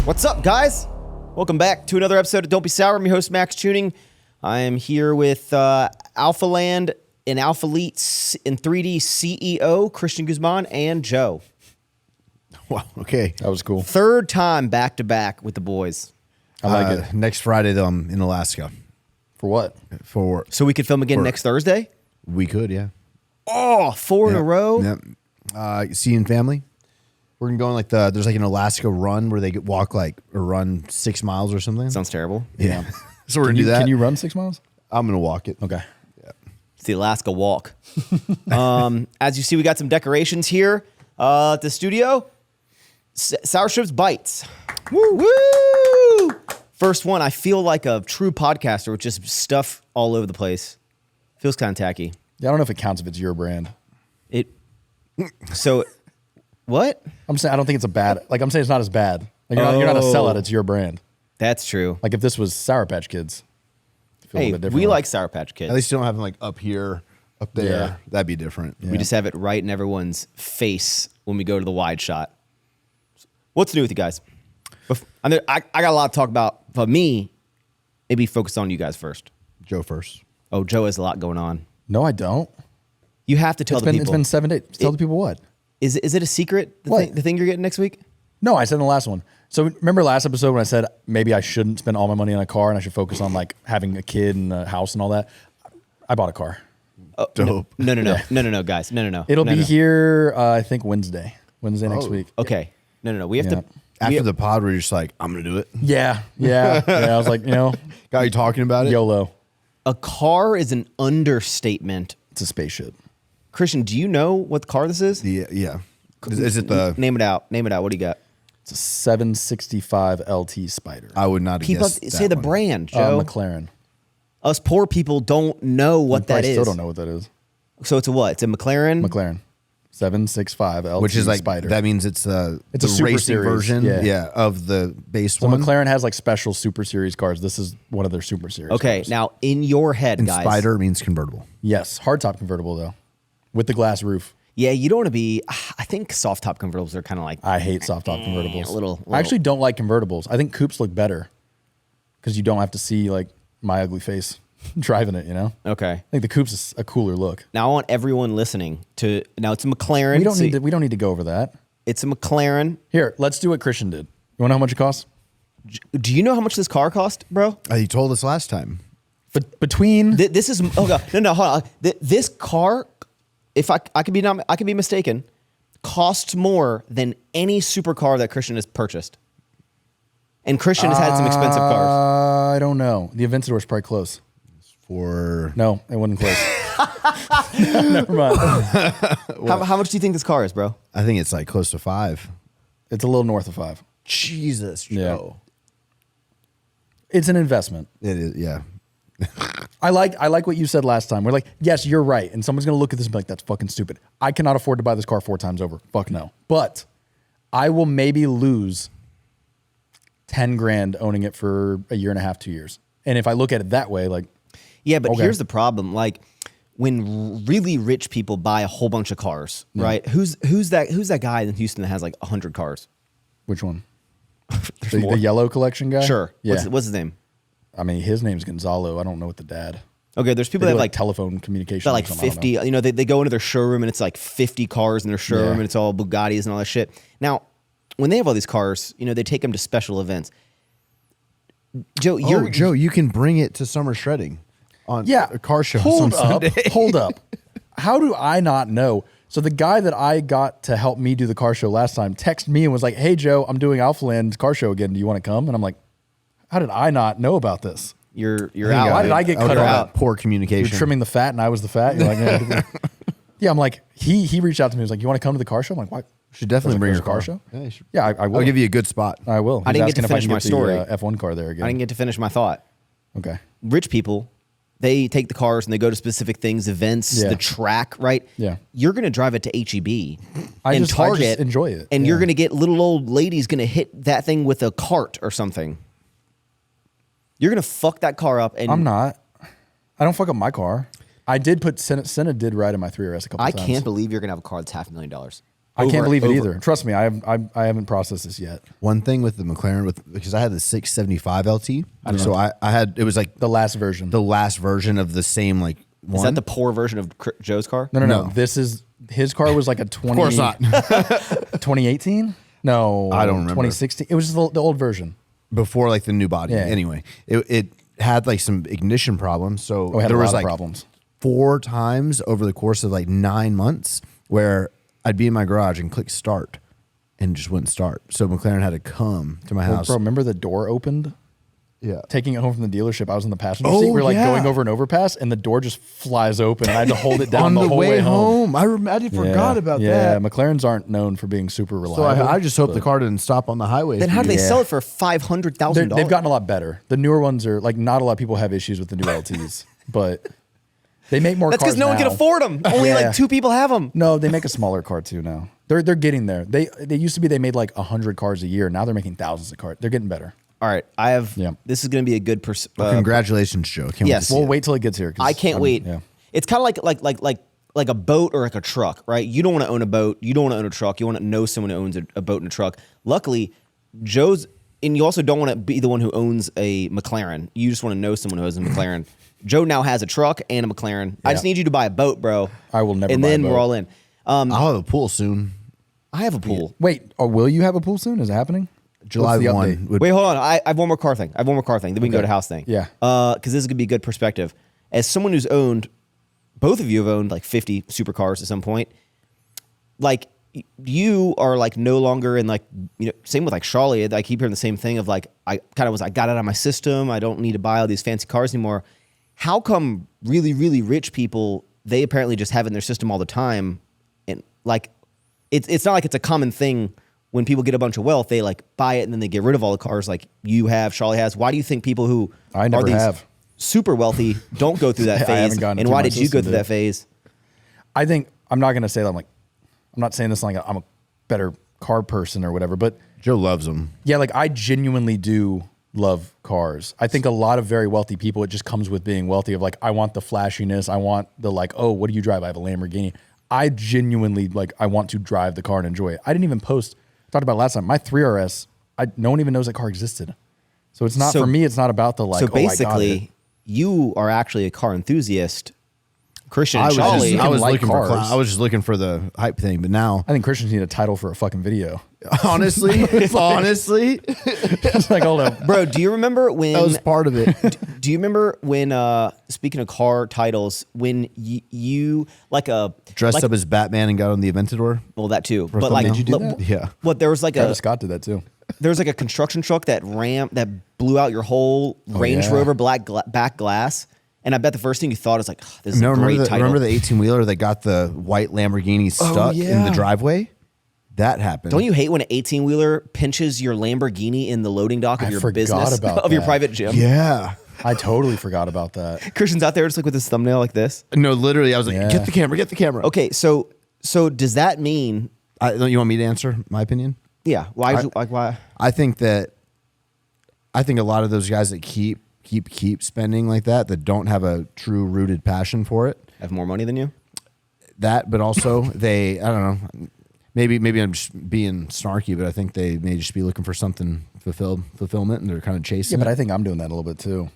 What's up, guys? Welcome back to another episode of Don't Be Sour. I'm your host, Maxx Tuning. I am here with Alphaland and Alpha Elite in 3D CEO, Christian Guzman and Joe. Wow, okay. That was cool. Third time back-to-back with the boys. I like it. Next Friday, though, I'm in Alaska. For what? So we could film again next Thursday? We could, yeah. Oh, four in a row? Yep. Seeing family. We're going to go on like there's like an Alaska run where they walk like or run 6 miles or something. Sounds terrible. Yeah. So we're going to do that. Can you run 6 miles? I'm going to walk it. Okay. Yeah. It's the Alaska walk. As you see, we got some decorations here at the studio. Sour Strips Bites. Woo! Woo! First one, I feel like a true podcaster with just stuff all over the place. Feels kind of tacky. Yeah, I don't know if it counts if it's your brand. So, what? I'm saying I don't think it's a bad. Like I'm saying it's not as bad. Like you're not a sellout. It's your brand. That's true. Like if this was Sour Patch Kids. Hey, we like Sour Patch Kids. At least you don't have them like up here, up there. Yeah. That'd be different. Yeah. We just have it right in everyone's face when we go to the wide shot. What's new with you guys? I got a lot to talk about. For me, maybe focus on you guys first. Joe first. Oh, Joe has a lot going on. No, I don't. You have to tell the people. It's been 7 days. Tell the people what? Is it a secret? The thing you're getting next week? No, I said in the last one. So remember last episode when I said maybe I shouldn't spend all my money on a car and I should focus on like having a kid and a house and all that? I bought a car. Dope. No, guys. No. It'll be here, I think Wednesday next week. Okay. No. We have to. After the pod, we're just like, I'm going to do it. Yeah. I was like, Got you talking about it? YOLO. A car is an understatement. It's a spaceship. Christian, do you know what car this is? Yeah. Is it the... Name it out. What do you got? It's a 765 LT Spider. I would not have People guessed say the one. brand, Joe. McLaren. Us poor people don't know what that is. Still don't know what that is. So it's a what? It's a McLaren? McLaren. 765 LT Which is like, Spider. that means it's the Super racing Series, version yeah. of the base So one. McLaren has like special Super Series cars. This is one of their Super Series Okay, cars. now in your head, And guys. Spider means convertible. Yes, hardtop convertible though, with the glass roof. Yeah, you don't want to be. I think soft top convertibles are kind of like. I hate soft top convertibles. A little. I actually don't like convertibles. I think coupes look better because you don't have to see like my ugly face driving it. Okay. I think the coupes is a cooler look. Now I want everyone listening to. Now it's a McLaren. We don't need to go over that. It's a McLaren. Here, let's do what Christian did. You want to know how much it costs? Do you know how much this car cost, bro? You told us last time. But between This is no, hold on. This car, if I could be mistaken, costs more than any supercar that Christian has purchased. And Christian has had some expensive cars. I don't know. The Aventador's probably close. No, it wasn't close. Never mind. How much do you think this car is, bro? I think it's like close to 5. It's a little north of 5. Jesus, Joe. Yeah. It's an investment. It is, yeah. I like what you said last time. We're like, yes, you're right. And someone's going to look at this and be like, that's fucking stupid. I cannot afford to buy this car 4 times over. Fuck no. But I will maybe lose 10 grand owning it for a year and a half, 2 years. And if I look at it that way, like, yeah, but okay. Here's the problem. Like when really rich people buy a whole bunch of cars, right? Who's that guy in Houston that has like 100 cars? Which one? The yellow collection guy? Sure. Yeah. What's his name? I mean, his name's Gonzalo. I don't know what the dad. Okay, there's people They that do have like telephone communication. like 50. They go into their showroom and it's like 50 cars in their showroom and it's all Bugattis and all that shit. Now, when they have all these cars, they take them to special events. Joe, Joe, you can bring it to summer shredding on a car show on Sunday. Hold up. How do I not know? So the guy that I got to help me do the car show last time texted me and was like, hey, Joe, I'm doing Alphaland's car show again. Do you want to come? And I'm like, how did I not know about this? You're out. Why did I get cut out? Poor communication. You're trimming the fat and I was the fat. You're like, yeah, I'm like, he reached out to me. He was like, you want to come to the car show? I'm like, why? Should definitely bring your car show. Yeah, you should. Yeah, I will. I'll give you a good spot. I will. I didn't get to He's asking finish if I my can story. get the F1 car there again. I didn't get to finish my thought. Okay. Rich people, they take the cars and they go to specific things, events, the track, right? Yeah. You're going to drive it to HEB I and just Target. enjoy it. And you're going to get little old ladies going to hit that thing with a cart or something. You're going to fuck that car up. And I'm not. I don't fuck up my car. I did put Senna did ride in my 3RS a couple times. I can't believe you're going to have a car that's $500,000. I can't believe it over- either. Trust me, I haven't processed this yet. One thing with the McLaren, because I had the 675 LT, so I had it was like The last version. the last version of the same like one. Is that the poor version of Joe's car? No. No. This is his car was like a 20. Of course not. 2018? No, I don't remember. 2016. It was just the old version. Before like the new body. Yeah. Anyway, it had like some ignition problems. So Oh, it had there a lot was of like problems. 4 times over the course of like 9 months where I'd be in my garage and click start and just wouldn't start. So McLaren had to come to my Well, house. bro, remember the door opened? Yeah. Taking it home from the dealership, I was in the passenger Oh, seat. We were like yeah. going over an overpass, and the door just flies open, and I had to hold it down On the whole way home. I forgot about Yeah, that. McLarens aren't known for being super So reliable. I just hope the car didn't stop on the highway. Then how do they Yeah. sell it for $500,000? They've gotten a lot better. The newer ones are like not a lot of people have issues with the new LTs, but they make more. That's because cars no one can now. afford them. Only Yeah. like 2 people have them. No, they make a smaller car too now. They're getting there. They used to be they made like 100 cars a year. Now they're making thousands of cars. They're getting better. All right, I have. Yeah. This is going to be a good. Well, congratulations, Joe. Can't wait yes. to see We'll it. wait till it gets here. 'Cause I can't I'm- wait. Yeah. It's kind of like a boat or like a truck, right? You don't want to own a boat. You don't want to own a truck. You want to know someone who owns a boat and a truck. Luckily, Joe's, and you also don't want to be the one who owns a McLaren. You just want to know someone who owns a McLaren. Joe now has a truck and a McLaren. I just Yeah. need you to buy a boat, bro. I will never And buy a then boat. we're all in. I'll have a pool soon. I have a pool. Wait, or will you have a pool soon? Is it happening? July What's the 1. update? would- Wait, hold on. I have one more car thing. Then we can go to house thing. Yeah. Because this is gonna be good perspective. As someone who's owned, both of you have owned like 50 supercars at some point. Like you are like no longer in like, you know, same with like Charlie. I keep hearing the same thing of like I got it out of my system. I don't need to buy all these fancy cars anymore. How come really really rich people, they apparently just have it in their system all the time, and like it's not like it's a common thing. When people get a bunch of wealth, they like buy it and then they get rid of all the cars like you have, Charlie has. Why do you think people who I never are these have. super wealthy don't go through that I haven't phase? gotten And through why my did you go system, through dude. that phase? I think I'm not gonna say that I'm not saying this like I'm a better car person or whatever, but Joe loves them. yeah, like I genuinely do love cars. I think a lot of very wealthy people, it just comes with being wealthy of like, I want the flashiness. I want the like, oh, what do you drive? I have a Lamborghini. I genuinely like, I want to drive the car and enjoy it. I didn't even post, talked about it last time, my 3RS, no one even knows that car existed. So it's not, So- for me, it's not about the like, So oh, I got it. basically, you are actually a car enthusiast. Christian I and was, Charlie. just, I was like looking for cars. I was just looking for the hype thing, but now I think Christians need a title for a fucking video. honestly, honestly, It's like, hold up. Bro, do you remember when that was part of it. do you remember when speaking of car titles, when you like a Dressed like, up as Batman and got on the Aventador. well that too. But thumbnail. like Did you do look, that? Yeah. What there was like Travis a Scott did that too. there was like a construction truck that blew out your whole Range yeah. Rover back glass. And I bet the first thing you thought is like, "Ugh, this is No, a great title. remember the 18-wheeler that got the white Lamborghini stuck in yeah. the driveway? That happened. Don't you hate when an 18-wheeler pinches your Lamborghini in the loading dock of I your forgot business, about of your that. private gym? Yeah. I totally forgot about that. Christian's out there just like with his thumbnail like this. No, literally, I was like, Yeah. get the camera, get the camera. Okay, so does that mean? Don't you want me to answer my opinion? Yeah. Why? I think a lot of those guys that keep spending like that don't have a true rooted passion for it. Have more money than you? That, but also I don't know, maybe I'm just being snarky, but I think they may just be looking for something fulfillment, and they're kind of chasing Yeah, but it. I think I'm doing that a little bit too.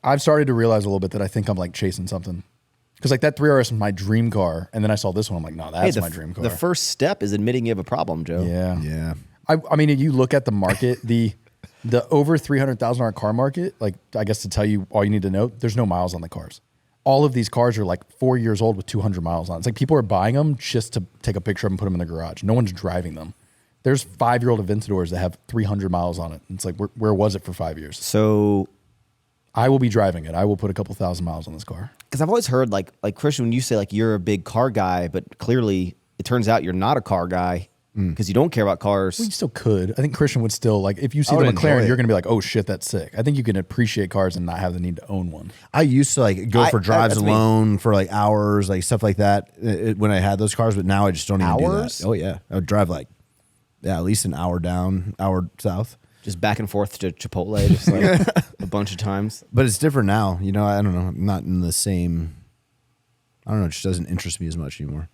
I've started to realize a little bit that I think I'm like chasing something. Because like that 3RS is my dream car, and then I saw this one, I'm like, no, that's my dream car. The first step is admitting you have a problem, Joe. yeah. Yeah. I mean, if you look at the market, the over $300,000 car market, like I guess to tell you all you need to know, there's no miles on the cars. All of these cars are like 4 years old with 200 miles on. It's like people are buying them just to take a picture of them and put them in the garage. No one's driving them. There's 5-year-old Aventadors that have 300 miles on it. It's like, where was it for 5 years? So, I will be driving it. I will put a couple thousand miles on this car. because I've always heard like Christian, when you say like you're a big car guy, but clearly it turns out you're not a car guy because you don't care about cars. Well, you still could. I think Christian would still like if you see I the would enjoy McLaren, it. you're gonna be like, oh shit, that's sick. I think you can appreciate cars and not have the need to own one. I used to like go for drives that's me. alone for like hours, like stuff like that when I had those cars, but now I just don't even Hours? do that. Oh yeah. I would drive like, at least an hour down, hour south. Just back and forth to Chipotle, just like a bunch of times. But it's different now. You know, I don't know. I'm not in the same, I don't know. It just doesn't interest me as much anymore.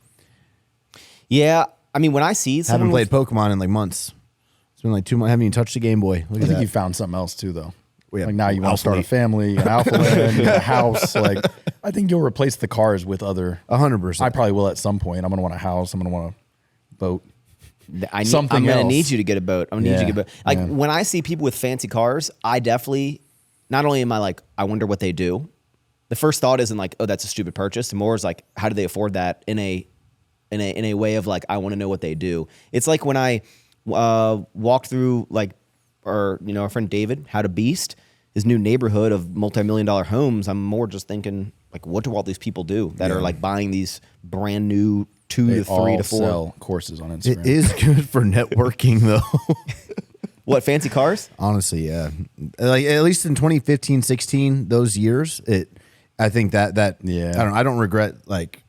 Yeah, I mean, when I see Haven't someone played Pokemon in like months. It's been like 2 months. Haven't even touched the Game Boy. Look I at think that. you found something else too, though. Yeah, Like now you want to start a Alpha family, an alpha land, a house. Like I think you'll replace the cars with other. 100%. I probably will at some point. I'm gonna want a house. I'm gonna want a boat. I'm something going to else. need you to get a boat. I'm going to need you to get a boat. Like yeah. when I see people with fancy cars, I definitely, not only am I like, I wonder what they do. The first thought isn't like, oh, that's a stupid purchase. The more is like, how do they afford that in a way of like, I want to know what they do. It's like when I walked through like, or our friend David had a beast, his new neighborhood of multi-million-dollar homes. I'm more just thinking like, what do all these people do that are like buying these brand new 2 They to 3 all to 4 sell courses on Instagram. It is good for networking though. What, fancy cars? Honestly, yeah. Like at least in 2015, 16, those years, I think that Yeah. I don't regret, like,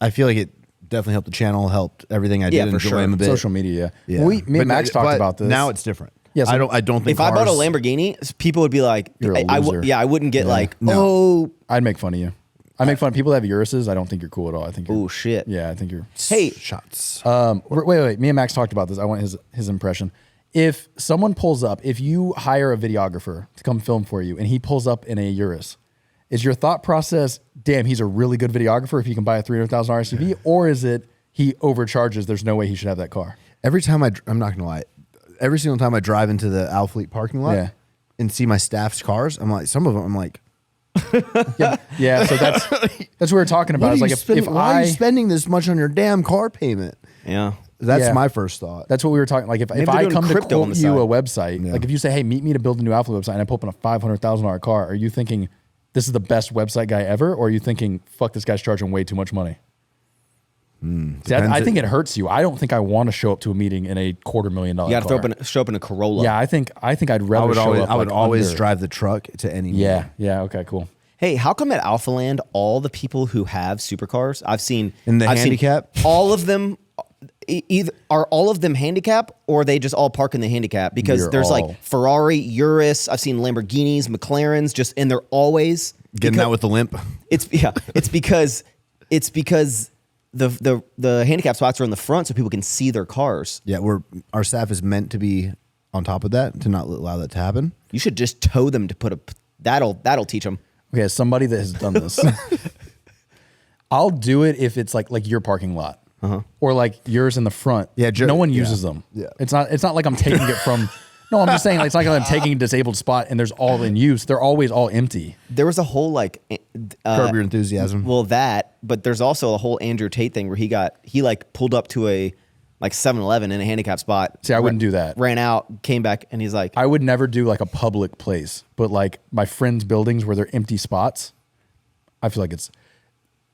I feel like it definitely helped the channel, helped everything I did, Yeah, for enjoy sure. him a bit. Social media. Yeah. Me and Max talked but about this. Now it's different. Yeah, so I don't think If I bought a cars- Lamborghini, people would be like, You're a loser. I wouldn't get like, No. oh, I'd make fun of you. I make fun of people that have Uruses. I don't think you're cool at all. I think you're, oh shit. yeah, I think you're. Hey, shots. Wait. Me and Max talked about this. I want his impression. If someone pulls up, if you hire a videographer to come film for you, and he pulls up in a Urus, is your thought process, damn, he's a really good videographer if he can buy a $300,000 SUV, or is it he overcharges? There's no way he should have that car. Every time I'm not gonna lie, every single time I drive into the Alfleet parking lot Yeah. and see my staff's cars, I'm like, some of them, I'm like, Yeah, so that's what we were talking about. It's like if why are I you spending this much on your damn car payment? yeah. That's Yeah. my first thought. That's what we were talking. Like if they're I doing come to crypto on quote the you side. a website, like if you say, "Hey, meet me to build a new Alpha website," and I pull up in a $500,000 car, are you thinking this is the best website guy ever, or are you thinking, "Fuck, this guy's charging way too much money"? See, I think it hurts you. I don't think I want to show up to a meeting in a $250,000. You got to show up in a Corolla. Yeah, I think I'd rather I would show always, up. I would like, always under- drive the truck to any. Yeah, yeah. Okay, cool. Hey, how come at Alpha Land all the people who have supercars I've seen In the I've seen handicap? all of them either are all of them handicap or they just all park in the handicap because You're there's all- like Ferrari, Urus. I've seen Lamborghinis, McLarens, just and they're always Getting because- out with the limp. It's because the handicap spots are in the front so people can see their cars. Yeah, our staff is meant to be on top of that to not allow that to happen. You should just tow them to put that'll teach them. Okay, as somebody that has done this, I'll do it if it's like your parking lot or like yours in the front. Yeah, no one uses them. Yeah. It's not like I'm taking it from. No, I'm just saying like, it's not like I'm taking a disabled spot and there's all in use. They're always all empty. There was a whole like Curb your enthusiasm. well but there's also a whole Andrew Tate thing where he like pulled up to a like 7-Eleven in a handicap spot. See, I wouldn't do that. Ran out, came back, and he's like, I would never do like a public place, but like my friends' buildings where they're empty spots. I feel like it's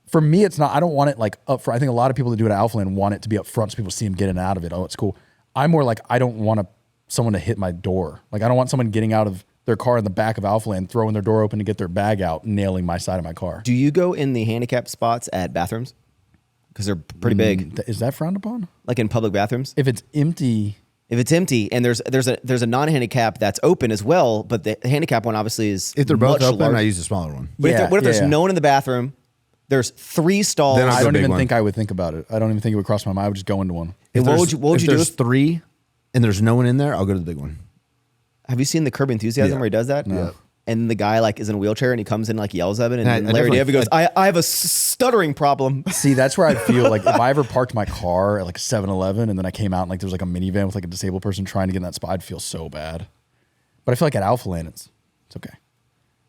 for me. It's not. I don't want it like up front. I think a lot of people that do it at Alphaland want it to be up front so people see them getting out of it. Oh, it's cool. I'm more like I don't want someone to hit my door. Like I don't want someone getting out of their car in the back of Alphaland, throwing their door open to get their bag out, nailing my side of my car. do you go in the handicap spots at bathrooms? Because they're pretty big, Is that frowned upon? like in public bathrooms. If it's empty, If it's empty and there's a non-handicap that's open as well, but the handicap one obviously is If they're both much open, larger. I use the smaller one. But Yeah, what if there's yeah. no one in the bathroom? There's 3 stalls. Then I'll I go don't big even one. think I would think about it. I don't even think it would cross my mind. I would just go into one. And what There's- would you if do? there's 3 and there's no one in there, I'll go to the big one. Have you seen the Curb Enthusiasm Yeah. where he does that? No. And the guy like is in a wheelchair and he comes in like yells at it and I then Larry definitely- David goes, I have a stuttering problem. See, that's where I feel like if I ever parked my car at like 7-Eleven and then I came out and like there was like a minivan with like a disabled person trying to get in that spot, I'd feel so bad. But I feel like at Alphaland, it's okay.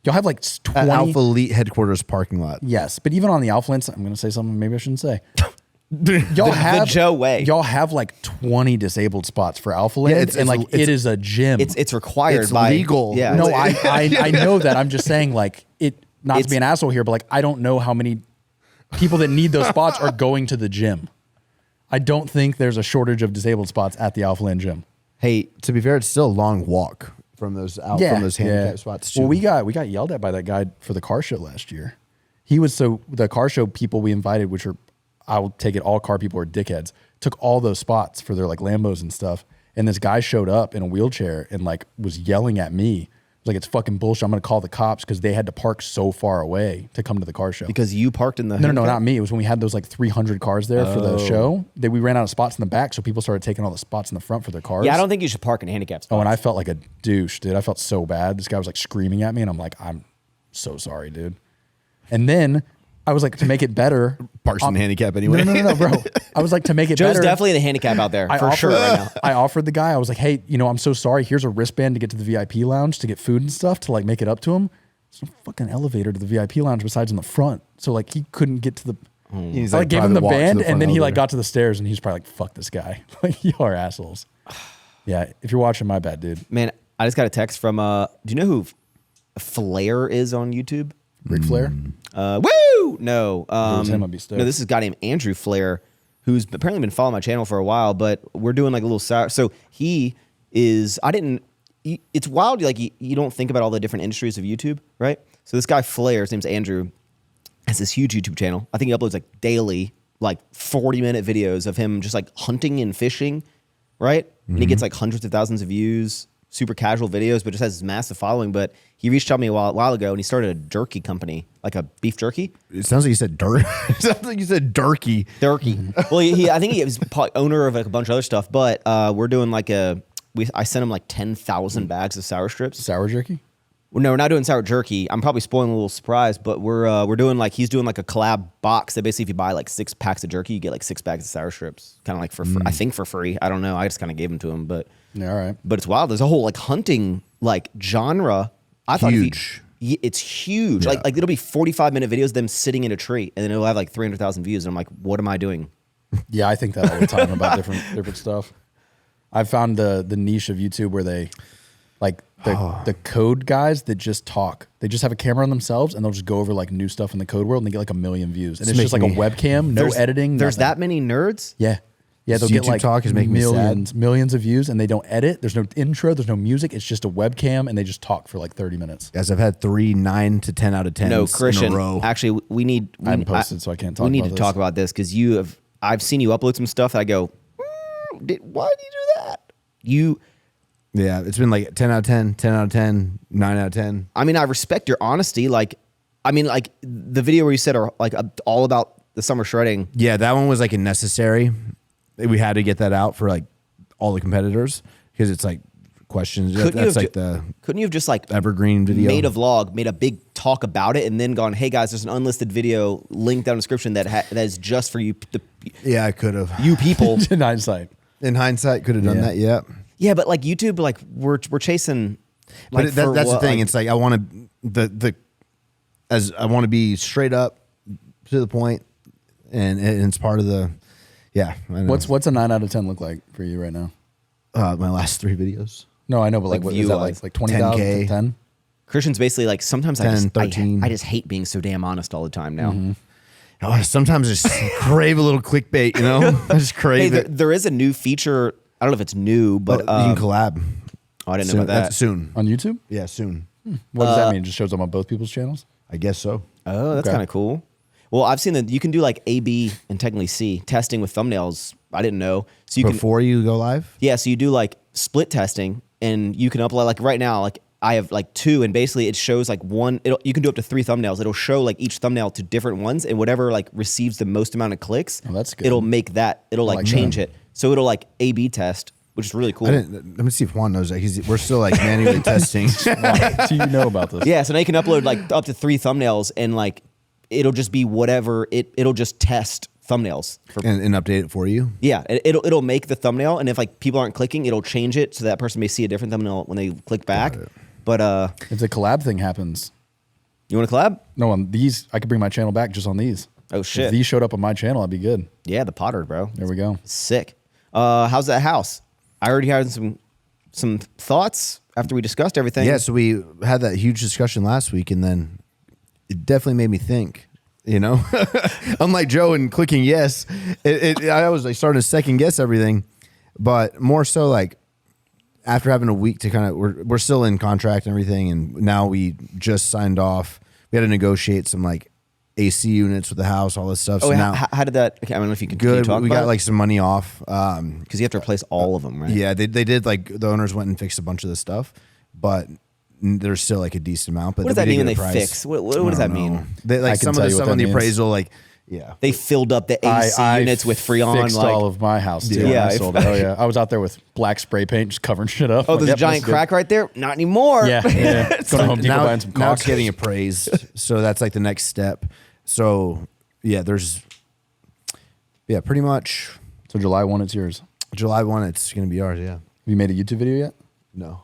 Y'all have like 20. At Alpha Elite headquarters parking lot. Yes, but even on the Alphaland, I'm going to say something maybe I shouldn't say. Y'all the Joe way. Y'all have like 20 disabled spots for Alphaland, Yeah, and like it is a gym. It's required It's by legal. Yeah. No, it's- I know that. I'm just saying, like, it, not to It's- be an asshole here, but like, I don't know how many people that need those spots are going to the gym. I don't think there's a shortage of disabled spots at the Alphaland gym. hey, To be fair, it's still a long walk from those from those handicap spots. Too. Well, we got yelled at by that guy for the car show last year. The car show people we invited, which are, I'll take it, all car people are dickheads, took all those spots for their like Lambos and stuff. And this guy showed up in a wheelchair and like was yelling at me. like, it's fucking bullshit. I'm going to call the cops because they had to park so far away to come to the car show. Because you parked in the No, not me. It was when we had those like 300 cars there for the show. We ran out of spots in the back, so people started taking all the spots in the front for their cars. Yeah, I don't think you should park in handicap spots. Oh, and I felt like a douche, dude. I felt so bad. This guy was like screaming at me, and I'm like, I'm so sorry, dude. And then I was like, to make it better. Parks in handicap anyway. No, bro. I was like, to make it Joe's better. definitely the handicap out there for sure right now. I offered the guy, I was like, hey, I'm so sorry. Here's a wristband to get to the VIP lounge to get food and stuff to like make it up to him. There's no fucking elevator to the VIP lounge besides in the front. So like he couldn't get to the. He's I like gave him the band and then he like elevator. got to the stairs and he's probably like, fuck this guy. Like, you are assholes. Yeah. If you're watching, my bad, dude. Man, I just got a text from, do you know who Flair is on YouTube? Ric Flair? Woo! No. him, I'd be stoked. No, this is a guy named Andrew Flair, who's apparently been following my channel for a while, but we're doing like a little sour. So he is, it's wild. Like you don't think about all the different industries of YouTube, right? So this guy Flair, his name's Andrew, has this huge YouTube channel. I think he uploads like daily, like 40-minute videos of him just like hunting and fishing, right? And he gets like hundreds of thousands of views, super casual videos, but just has this massive following. But he reached out to me a while ago and he started a jerky company, like a beef jerky. It sounds like you said dirt. It sounds like you said durkey. Jerky. Well, I think he was probably owner of like a bunch of other stuff, but we're doing like I sent him like 10,000 bags of sour strips. Sour jerky? Well, no, we're not doing sour jerky. I'm probably spoiling a little surprise, but we're doing like, he's doing like a collab box that basically if you buy like 6 packs of jerky, you get like 6 bags of sour strips. Kind of like for free. I think for free. I don't know. I just kind of gave them to him, but Yeah, all right. But it's wild. There's a whole like hunting like genre. I thought Huge. It's huge. Yeah. Like it'll be 45-minute videos of them sitting in a tree, and then it'll have like 300,000 views. And I'm like, what am I doing? Yeah, I think that all the time about different stuff. I found the niche of YouTube where they like the code guys that just talk. They just have a camera on themselves and they'll just go over like new stuff in the code world and they get like 1 million views. And it's just like a webcam, no editing. There's nothing. that many nerds. Yeah. Yeah, they'll This get YouTube like talk is making me sad. millions of views and they don't edit. There's no intro, there's no music. It's just a webcam and they just talk for like 30 minutes. Guys, I've had 3 9 to 10 out of 10 No, in Christian. a row. Actually, we need. I haven't posted, so I can't talk We need about to this. talk about this because I've seen you upload some stuff that I go, why did you do that? Yeah, it's been like 10 out of 10, 10 out of 10, 9 out of 10. I mean, I respect your honesty. Like the video where you said are like all about the summer shredding. Yeah, that one was like a necessary. We had to get that out for like all the competitors because it's like questions. That's like the couldn't you have just like evergreen video. made a vlog, made a big talk about it, and then gone, hey guys, there's an unlisted video link down in the description that is just for you, Yeah, I could have. you people. In hindsight. In hindsight, could have done Yeah. that. Yeah. Yeah, but like YouTube, like we're chasing. Like, But that's the what, thing. like- It's like I want to I want to be straight up to the point, and it's part of the. Yeah. I know. What's a 9 out of 10 look like for you right now? my last 3 videos? No, I know, but like, Like what is that view-wise. like 20,000 10K. to 10? Christian's basically like sometimes 10, 13. I just hate being so damn honest all the time now. Oh, sometimes I just crave a little clickbait. You know, I just Hey, crave it. there is a new feature. I don't know if it's new, but You can collab. oh, I didn't soon. know about that. That's soon. On YouTube? Yeah, soon. What does that mean? It just shows up on both people's channels? I guess so. Oh, that's Okay. kind of cool. Well, I've seen that you can do like A/B and technically C testing with thumbnails. I didn't know. So you can, Before you go live. yeah. So you do like split testing, and you can upload like right now. Like I have like 2, and basically it shows like one. You can do up to 3 thumbnails. It'll show like each thumbnail to different ones, and whatever like receives the most amount of clicks, Oh, that's good. it'll make that. It'll like like change that. it. So it'll like A/B test, which is really cool. Let me see if Juan knows that. We're still like manually testing. So you know about this. Yeah, so now you can upload like up to 3 thumbnails, and like it'll just be whatever it'll just test thumbnails for. and update it for you. Yeah, it'll make the thumbnail, and if like people aren't clicking, it'll change it so that person may see a different thumbnail when they click back. But If the collab thing happens, you want to collab? no, on these, I could bring my channel back just on these. Oh shit! If these showed up on my channel, I'd be good. Yeah, the Potter, bro. There we go. Sick. How's that house? I already had some thoughts after we discussed everything. Yeah, so we had that huge discussion last week, and then it definitely made me think. You know, unlike Joe and clicking yes, I was like starting to second guess everything, but more so like after having a week to kind of we're still in contract and everything, and now we just signed off. We had to negotiate some like AC units with the house, all this stuff. Oh, So yeah, now how did that? Okay, I don't know if you can good. talk We about got like some money off. because you have to replace all of them, right? Yeah, they did like the owners went and fixed a bunch of the stuff, but there's still like a decent amount. But What does that we mean did when get they a price. fix? What does that mean? They, like I can some of tell the you what stuff on that the means. appraisal, like They filled up the AC units with Freon. Fixed Like, all of my house too. Yeah, I sold it. Oh yeah, I was out there with black spray paint, just covering shit up. oh, Like, there's yep, a giant this is good. crack right there. Not anymore. Yeah, yeah. Going to Home Depot now, buying some now it's caulk. getting appraised. So that's like the next step. So yeah, pretty much So July 1, it's yours. July 1, it's going to be ours. Yeah. Have you made a YouTube video yet? No.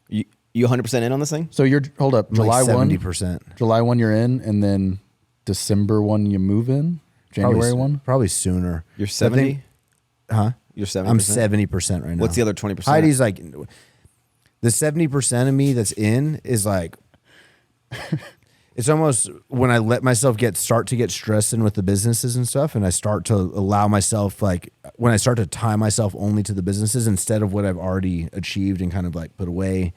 You 100% in on this thing? So you're hold up. July Like 1, 70%. July 1 you're in, and then December 1 you move in. January 1. Probably sooner. You're I 70? think- Huh? You're 70%? I'm 70% right now. What's the other 20%? Heidi's like, the 70% of me that's in is like, it's almost when I let myself start to get stressed in with the businesses and stuff, and I start to allow myself, like when I start to tie myself only to the businesses instead of what I've already achieved and kind of like put away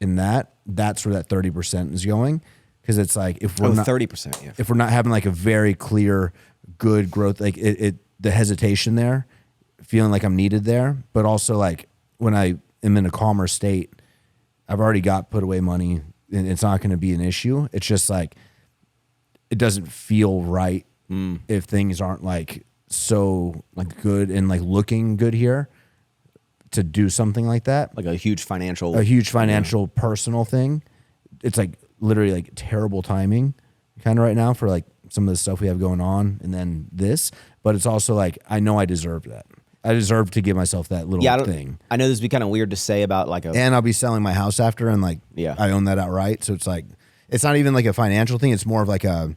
in that's where that 30% is going. Because it's like if we're not 30%. Yeah. if we're not having like a very clear, good growth, like the hesitation there, feeling like I'm needed there, but also like when I am in a calmer state, I've already got put away money and it's not going to be an issue. It's just like, it doesn't feel right if things aren't like so like good and like looking good here to do something like that. Like a huge financial. Personal thing. It's like literally like terrible timing kind of right now for like some of the stuff we have going on and then this, but it's also like, I know I deserve that. I deserve to give myself that little thing. I know this would be kind of weird to say about like a. And I'll be selling my house after and like, Yeah. I own that outright. So it's like, it's not even like a financial thing. It's more of like a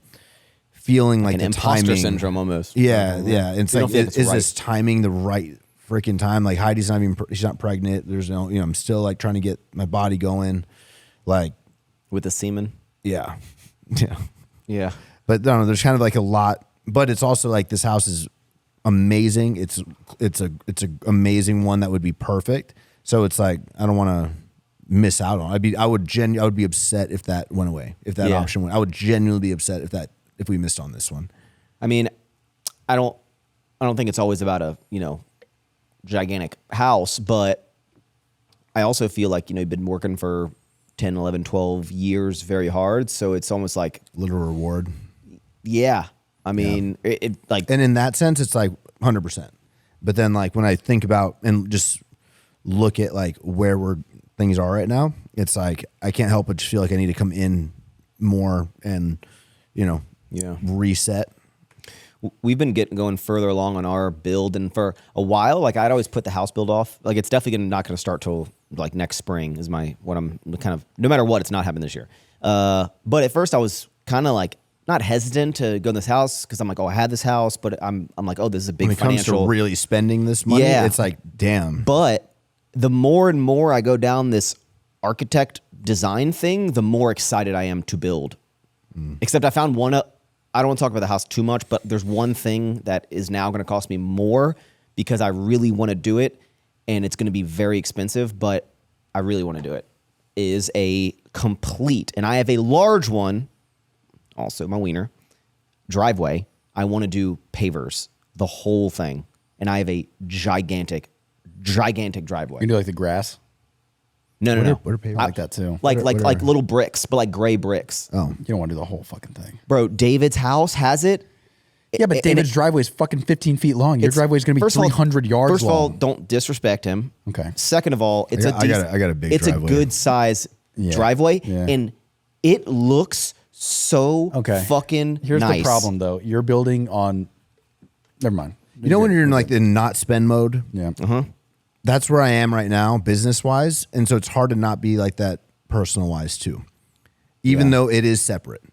feeling like an the imposter timing. syndrome almost. Yeah. Yeah. It's You like, don't feel like it's is right. this timing the right freaking time? Like Heidi's not even, she's not pregnant. There's no, I'm still like trying to get my body going. Like, With the semen. yeah. Yeah. Yeah. But I don't know, there's kind of like a lot, but it's also like this house is amazing. It's a amazing one that would be perfect. So it's like I don't want to miss out on. I would be upset if that went away. If that option went, I would genuinely be upset if we missed on this one. I mean, I don't think it's always about a, gigantic house, but I also feel like, you've been working for 10, 11, 12 years very hard. So it's almost like, Little reward. yeah. I mean, it like, And in that sense, it's like 100%. But then like when I think about and just look at like where things are right now, it's like I can't help but just feel like I need to come in more and, reset. we've been going further along on our build, and for a while, like I'd always put the house build off. Like it's definitely not going to start till like next spring is what I'm kind of, no matter what, it's not happening this year. But at first I was kind of like not hesitant to go in this house because I'm like, oh, I had this house, but I'm like, oh, this is a big When it comes financial. to really spending this money, Yeah. it's like, damn. But the more and more I go down this architect design thing, the more excited I am to build. Except I found one. I don't want to talk about the house too much, but there's one thing that is now going to cost me more because I really want to do it, and it's going to be very expensive, but I really want to do it. Is a complete, and I have a large one, also my wiener, driveway. I want to do pavers, the whole thing, and I have a gigantic driveway. You can do like the grass. No. what are pavers? I like that too. Like What are- like little bricks, but like gray bricks. Oh, You don't want to do the whole fucking thing. Bro, David's house has it. Yeah, but And David's driveway is fucking 15 feet long. Your driveway is going to be first of all- 300 yards long. First of all, don't disrespect him. Okay. Second of all, it's I got a big it's driveway. a good size driveway, Yeah. and it looks so fucking Here's nice. the problem, though. You're building on. Never mind. you know when you're in like the not spend mode? Yeah. That's where I am right now, business wise, and so it's hard to not be like that personal wise too. Even though it is separate,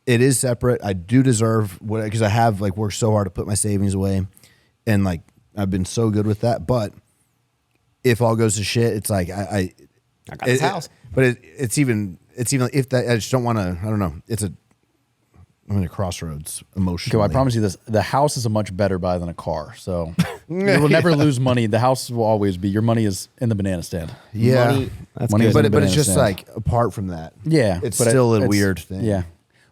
I do deserve what because I have like worked so hard to put my savings away, and like I've been so good with that. But if all goes to shit, it's like I got this house. But it's even if that I just don't want to. I don't know. I'm in a crossroads emotionally. Okay, well, I promise you this: the house is a much better buy than a car. So you will never lose money. The house will always be. Your money is in the banana stand. Yeah, Money- that's Money good. is in the but it's banana just stand. like apart from that. Yeah, it's but still a it's- weird thing. Yeah,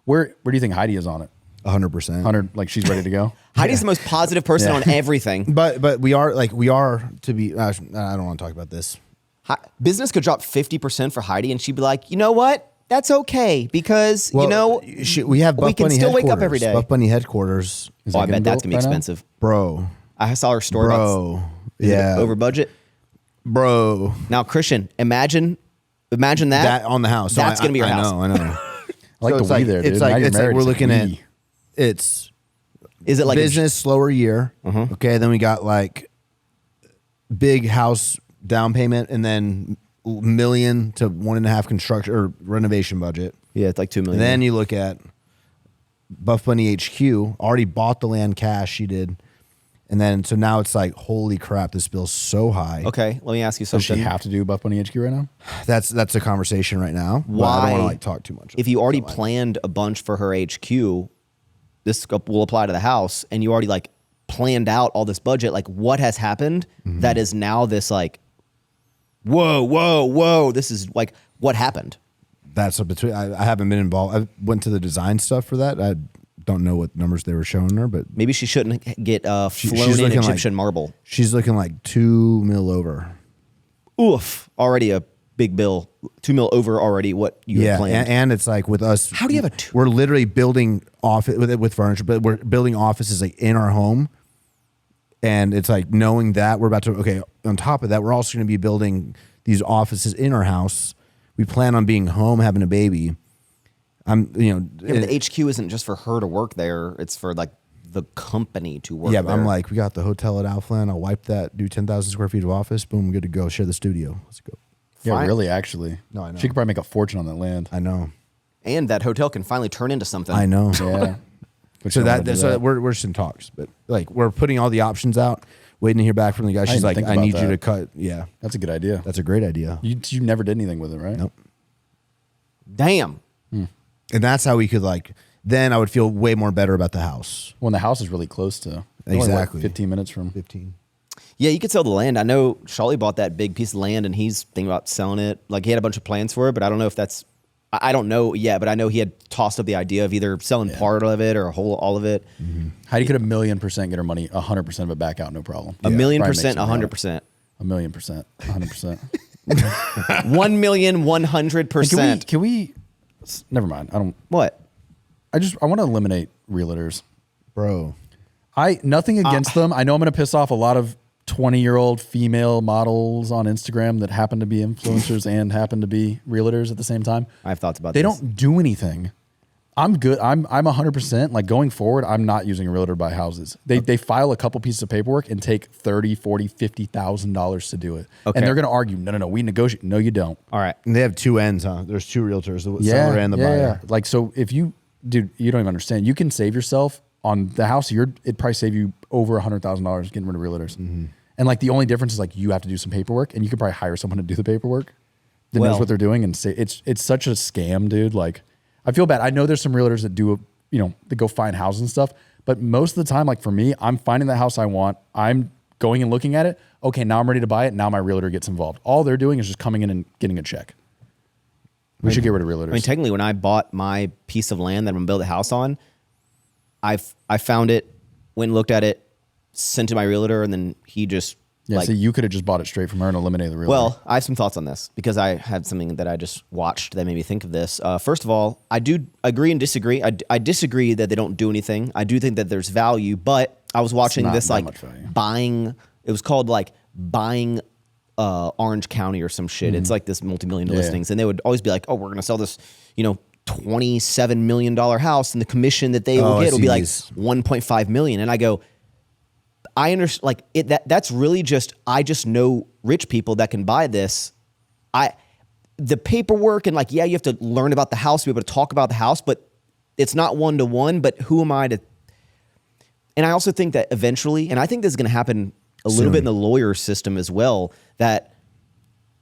where do you think Heidi is on it? 100%. 100, like she's ready to go. Heidi's the most positive person Yeah. on everything. But we are to be. I don't want to talk about this. Business could drop 50% for Heidi, and she'd be like, you know what? That's okay because Well, we have Buff we can Bunny still wake up headquarters. every day. Buff Bunny headquarters, Is Oh, that I bet that's built gonna be by now? expensive. bro. I saw her story. Bro, Is it yeah, over budget. bro. Now, Christian, imagine That on the house. So That's gonna be your house. I know. I like So the we there, dude. It's Now like you're it's like married, we're it's looking at. we. It's Is it like business slower year. Okay, then we got like big house down payment, and then $1 million to 1.5 construction or renovation budget. Yeah, it's like $2 million. Then you look at Buff Bunny HQ. Already bought the land cash. She did, and then so now it's like, holy crap, this bill's so high. Okay, let me ask you Does she something. have to do Buff Bunny HQ right now? That's a conversation right now. But I don't Why? want to like talk too much. If you already planned a bunch for her HQ, this will apply to the house, and you already like planned out all this budget. Like, what has happened that is now this like, whoa? This is like what happened. That's a between. I haven't been involved. I went to the design stuff for that. I don't know what numbers they were showing her, but Maybe she shouldn't get flown she's in looking like- Egyptian marble. she's looking like $2 million over. Oof, already a big bill. $2 million over already what you had Yeah, planned. and it's like with us. How do you have a We're literally building office with furniture, but we're building offices like in our home, and it's like knowing that we're about to. Okay, on top of that, we're also going to be building these offices in our house. We plan on being home, having a baby. Yeah, but the HQ isn't just for her to work there. It's for like the company to work yeah. there. But I'm like, we got the hotel at Outland. I'll wipe that. Do 10,000 square feet of office. Boom, good to go. Share the studio. Let's go. Yeah, Fine. really, actually. No, I know. She could probably make a fortune on that land. I know. And that hotel can finally turn into something. I know. Yeah. But So you don't wanna do so we're just in talks, but like we're putting all the options out, waiting to hear back from the guy. She's didn't like, think I about need you that. to cut. Yeah, That's a good idea. that's a great idea. You never did anything with it, right? Nope. Damn. And that's how we could like. Then I would feel way more better about the house. When the house is really close to only, what, Exactly. 15 minutes from. 15. Yeah, you could sell the land. I know Charlie bought that big piece of land and he's thinking about selling it. Like he had a bunch of plans for it, but I don't know if that's. I don't know yet, but I know he had tossed up the idea of either selling part of it or all of it. Heidi could 1,000,000% get her money, 100% of it back out, no problem. A million Probably percent, makes her 100%. 1,000,000%, 100%. 1,100,000%. Can we? Never mind. What? I want to eliminate realtors. Bro. Nothing against them. I know I'm going to piss off a lot of 20-year-old female models on Instagram that happen to be influencers and happen to be realtors at the same time. I have thoughts about They this. don't do anything. I'm good. I'm 100%. Like going forward, I'm not using a realtor to buy houses. They file a couple pieces of paperwork and take $30,000, $40,000, $50,000 to do it. Okay. And they're going to argue, no, we negotiate. No, you don't. All right. And they have two ends, huh? There's two realtors, the seller and the buyer. Like, so if you, dude, you don't even understand. You can save yourself on the house. It'd probably save you over $100,000 getting rid of realtors. Mm-hmm. And like the only difference is like you have to do some paperwork, and you can probably hire someone to do the paperwork that Well- knows what they're doing. And say it's such a scam, dude. Like, I feel bad. I know there's some realtors that do, that go find houses and stuff. But most of the time, like for me, I'm finding the house I want. I'm going and looking at it. Okay, now I'm ready to buy it. Now my realtor gets involved. All they're doing is just coming in and getting a check. We should get rid of realtors. I mean, technically, when I bought my piece of land that I'm going to build a house on, I found it, went and looked at it, sent to my realtor, and then he just so you could have just bought it straight from her and eliminated the realtor. Well, I have some thoughts on this because I had something that I just watched that made me think of this. First of all, I do agree and disagree. I disagree that they don't do anything. I do think that there's value, but I was watching not this that like much value. buying. It was called like buying Orange County or some shit. It's like this multi-million listings, and they would always be like, "Oh, we're gonna sell this, $27 million house," and the commission that they will I get will see be like these. 1.5 million. And I go, I understand, like that's really just, I just know rich people that can buy this. The paperwork and like, yeah, you have to learn about the house, be able to talk about the house, but it's not one-to-one, but who am I to, and I also think that eventually, and I think this is going to happen a little Soon. bit in the lawyer system as well, that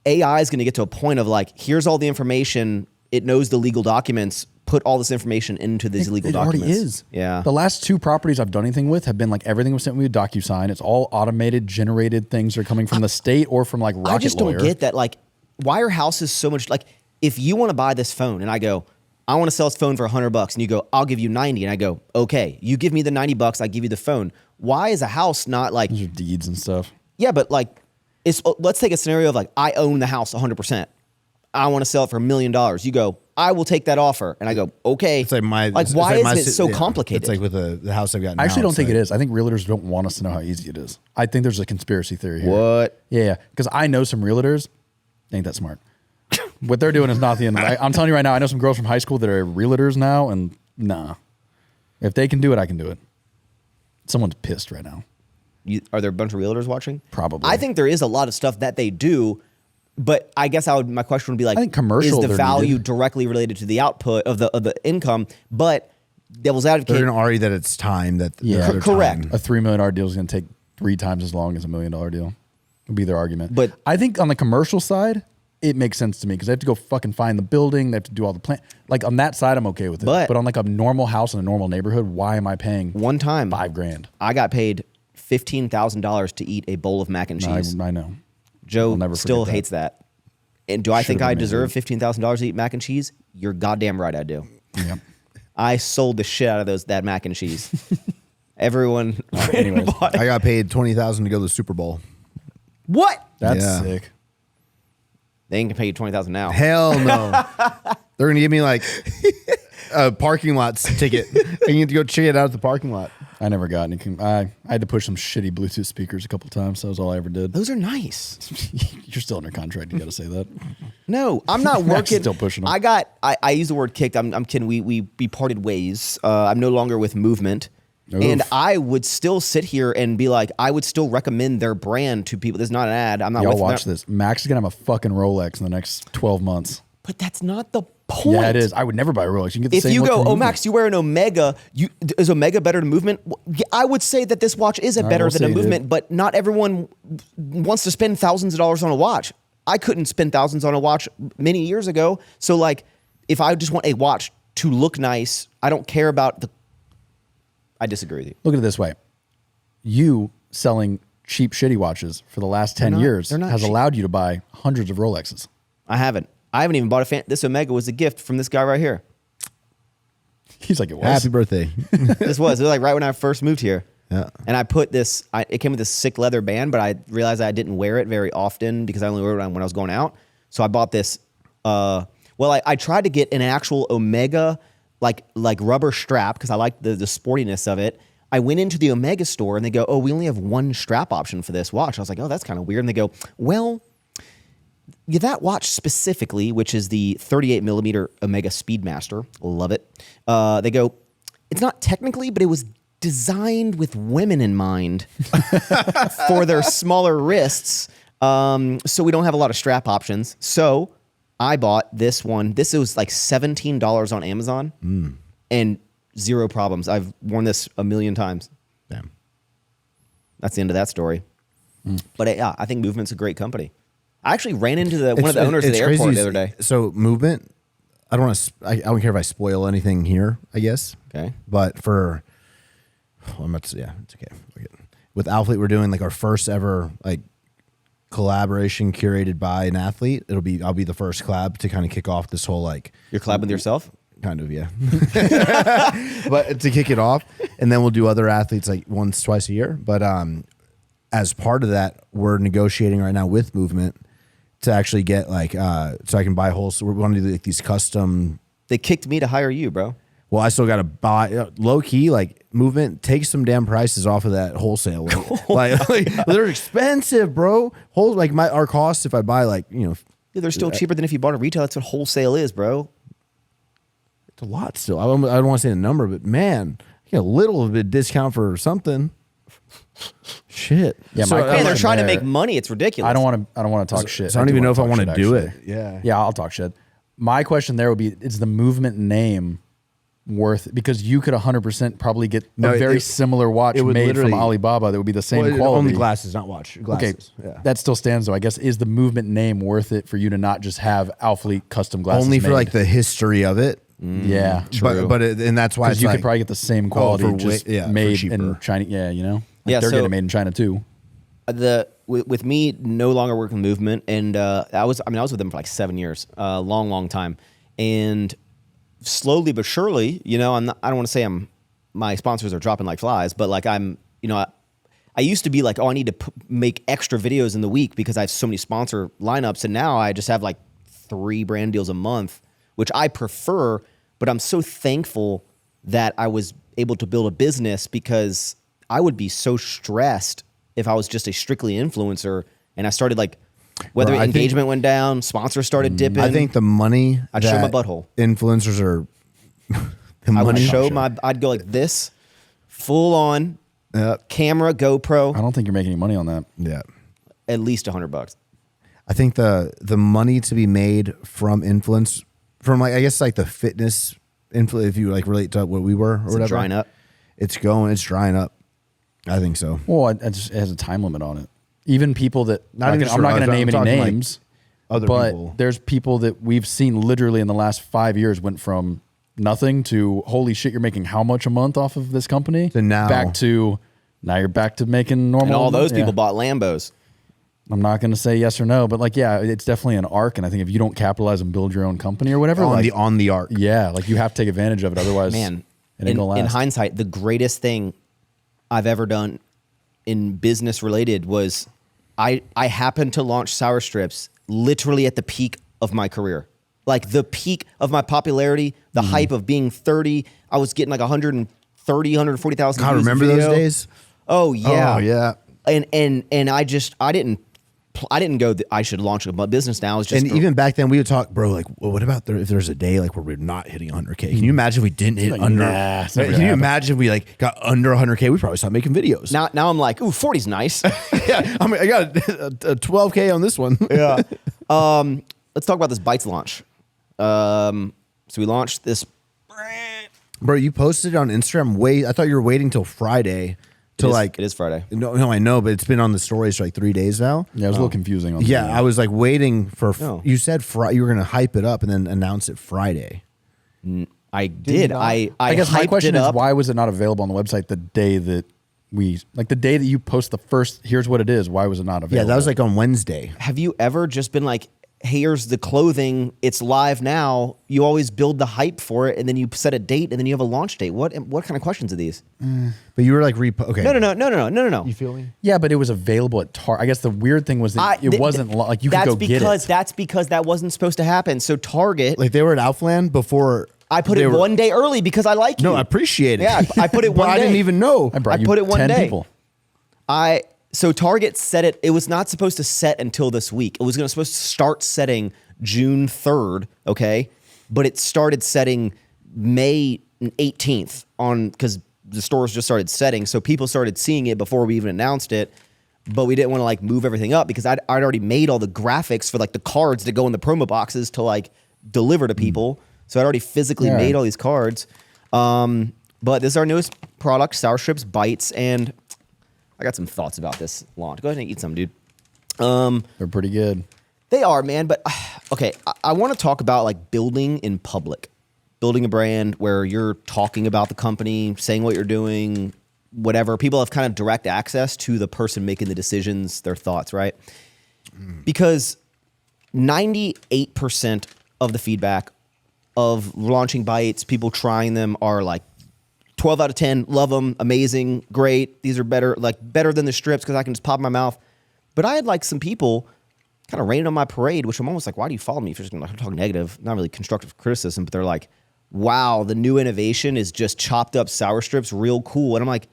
AI is going to get to a point of like, here's all the information. It knows the legal documents, put all this information into these legal documents. Already is. Yeah. The last two properties I've done anything with have been like everything was sent me with DocuSign. It's all automated, generated things that are coming from the state or from like Rocket I just don't Lawyer. get that. Like, why are houses so much like? If you want to buy this phone, and I go, I want to sell this phone for $100, and you go, I'll give you 90, and I go, okay, you give me the $90, I give you the phone. Why is a house not like? Those are deeds and stuff. Yeah, but like, let's take a scenario of like, I own the house 100%. I want to sell it for $1 million. You go, I will take that offer. And I go, okay. It's like why isn't it so complicated? It's like with the house I've got now. I actually don't think like, it is. I think realtors don't want us to know how easy it is. I think there's a conspiracy theory here. What? Yeah. Because I know some realtors. Ain't that smart. What they're doing is not the end. I'm telling you right now, I know some girls from high school that are realtors now, and nah. If they can do it, I can do it. Someone's pissed right now. Are there a bunch of realtors watching? Probably. I think there is a lot of stuff that they do. But I guess my question would be like, I think commercial, is the they're value needed. directly related to the output of the income? But devil's advocate, They're going to argue that it's time that Yeah. their Correct. time. a $3 million deal is going to take 3 times as long as $1 million deal. Would be their argument. But- I think on the commercial side, it makes sense to me because they have to go fucking find the building. They have to do all the plan. Like on that side, I'm okay with it. But- But on like a normal house in a normal neighborhood, why am I paying one time $5,000? I got paid $15,000 to eat a bowl of mac and cheese. I know. Joe I'll never still forget that. hates that. And do I think Should've I been deserve $15,000 to eat mac and cheese? You're goddamn right I do. Yep. I sold the shit out of that mac and cheese. Everyone anyways. bought it. I got paid $20,000 to go to the Super Bowl. What? That's Yeah. sick. They ain't gonna pay you $20,000 now. Hell no. They're going to give me like a parking lot ticket. And you get to go check it out at the parking lot. I never got any. I had to push some shitty Bluetooth speakers a couple times. That was all I ever did. Those are nice. You're still under contract. You got to say that. No, I'm not Max is working. still pushing 'em. I use the word kicked. I'm kidding. We parted ways. I'm no longer with Movement. Oof. And I would still sit here and be like, I would still recommend their brand to people. This is not an ad. I'm not Y'all with watch them. this. Max is gonna have a fucking Rolex in the next 12 months. But that's not the point. Yeah, it is. I would never buy a Rolex. You can get the If same you look go, from oh, Movement. Max, you wear an Omega. Is Omega better than Movement? Yeah, I would say that this watch is better we'll than a see, dude. Movement, but not everyone wants to spend thousands of dollars on a watch. I couldn't spend thousands on a watch many years ago. So, like, if I just want a watch to look nice, I don't care about the. I disagree with you. Look at it this way. You selling cheap, shitty watches for the last 10 not- years they're not has cheap. allowed you to buy hundreds of Rolexes. I haven't even bought a fan. This Omega was a gift from this guy right here. He's like, it was. Happy birthday. It was like right when I first moved here. Yeah. And I put this, it came with this sick leather band, but I realized I didn't wear it very often because I only wore it when I was going out. So I bought this, I tried to get an actual Omega, like rubber strap because I liked the sportiness of it. I went into the Omega store and they go, oh, we only have one strap option for this watch. I was like, oh, that's kind of weird. And they go, well, yeah, that watch specifically, which is the 38 millimeter Omega Speedmaster, love it. They go, it's not technically, but it was designed with women in mind for their smaller wrists. So we don't have a lot of strap options. So I bought this one. This was like $17 on Amazon and zero problems. I've worn this a million times. Damn. That's the end of that story. But yeah, I think Movement's a great company. I actually ran into one of the owners of the airport crazy. the other day. So Movement, I don't want to. I don't care if I spoil anything here. I guess. Okay. But for, it's okay. With Athlete, we're doing like our first ever like collaboration curated by an athlete. I'll be the first collab to kind of kick off this whole like. You're collabing with yourself? Kind of, yeah. But to kick it off, and then we'll do other athletes like once, twice a year. But as part of that, we're negotiating right now with Movement to actually get like so I can buy wholesale. We're going to do like these custom. They kicked me to hire you, bro. Well, I still got to buy low key. Like Movement takes some damn prices off of that wholesale. like they're expensive, bro. Our costs if I buy Yeah, they're still cheaper than if you bought a retail. That's what wholesale is, bro. it's a lot still. I don't want to say the number, but man, you get a little bit of discount for something. Shit. Yeah, So, my Man, question they're trying to there- make money. It's ridiculous. I don't want to talk shit. So I don't even know if I want to talk do shit, it. actually. Yeah. Yeah, I'll talk shit. My question there would be: is the Movement name worth? Because you could 100% probably get No, a very it- similar watch it would made from literally- Alibaba that would be the same Well, quality. only glasses, not watch. Okay, Glasses. Yeah. that still stands though. I guess is the Movement name worth it for you to not just have Alfleet custom glasses? Only for made? like the history of it. yeah, And that's why because it's you like, could probably get the same quality for just for made cheaper. in China. Yeah, you know, like Yeah, they're so- getting made in China too. With me no longer working with Movement, and I was with them for like 7 years, long time, and slowly but surely, I don't want to say my sponsors are dropping like flies, but like I used to be like, oh, I need to make extra videos in the week because I have so many sponsor lineups. And now I just have like 3 brand deals a month, which I prefer, but I'm so thankful that I was able to build a business because I would be so stressed if I was just a strictly influencer and I started like, whether engagement went down, sponsors started dipping. I think the money I'd show my butthole. Influencers are. I'd go like this, full on camera, GoPro. I don't think you're making any money on that. Yeah. At least $100. I think the money to be made from influence, from like, I guess like the fitness influence, if you like relate to what we were or whatever. Drying up. It's drying up. I think so. Well, it has a time limit on it. Even people that, I'm not going to name any names, like but people. there's people that we've seen literally in the last 5 years went from nothing to, holy shit, you're making how much a month off of this company? To now. Now you're back to making normal. And all those people bought Lambos. I'm not going to say yes or no, but like, yeah, it's definitely an arc. And I think if you don't capitalize and build your own company or whatever, on the arc. Yeah. Like you have to take advantage of it. Otherwise, Man, it ain't gonna last. In hindsight, the greatest thing I've ever done in business related was I happened to launch Sour Strips literally at the peak of my career. Like the peak of my popularity, the hype of being 30. I was getting like 130, 140,000 God, views remember a video. those days? Oh yeah. Oh yeah. And I didn't go that I should launch a business now. It's just And even back then we would talk, bro, like, well, what about if there's a day like where we're not hitting 100K? Can you imagine if we didn't hit under? Nah, it's never Can gonna you happen. imagine if we like got under 100K? We probably stopped making videos. now I'm like, ooh, 40's nice. Yeah, I mean, I got a 12K on this one. Yeah. Let's talk about this Bites launch. So we launched this. Bro, you posted it on Instagram. I thought you were waiting till Friday to It is Friday. No, I know, but it's been on the stories for like 3 days now. Yeah, it was a little confusing. On Yeah, the I was like waiting for. No. You said you were gonna hype it up and then announce it Friday. I did. I guess my hyped question it is, up. why was it not available on the website the day that the day that you post the first, here's what it is, why was it not available? Yeah, that was like on Wednesday. Have you ever just been like, here's the clothing, it's live now? You always build the hype for it, and then you set a date, and then you have a launch date. What kind of questions are these? But you were like okay. No. You feel me? Yeah, but it was available at Target. I guess the weird thing was that it wasn't like you could go get it. That's because that wasn't supposed to happen. So Target, Like they were at Outland before. I put it one day early because I like you. No, I appreciate it. Yeah, I put it But one day. I didn't even know. I put it one 10 day. people. So Target set it. It was not supposed to set until this week. It was supposed to start setting June 3rd, okay? But it started setting May 18th because the stores just started setting. So people started seeing it before we even announced it. But we didn't want to like move everything up because I'd already made all the graphics for like the cards that go in the promo boxes to like deliver to people. So I'd already physically made all these cards. But this is our newest product, Sour Strips Bites, and I got some thoughts about this launch. Go ahead and eat some, dude. They're pretty good. They are, man. But okay, I want to talk about like building in public, building a brand where you're talking about the company, saying what you're doing, whatever. People have kind of direct access to the person making the decisions, their thoughts, right? Because 98% of the feedback of launching Bites, people trying them, are like 12 out of 10, love them, amazing, great. These are better than the strips because I can just pop in my mouth. But I had like some people kind of raining on my parade, which I'm almost like, why do you follow me if you're just going to talk negative? Not really constructive criticism, but they're like, wow, the new innovation is just chopped up sour strips, real cool. And I'm like,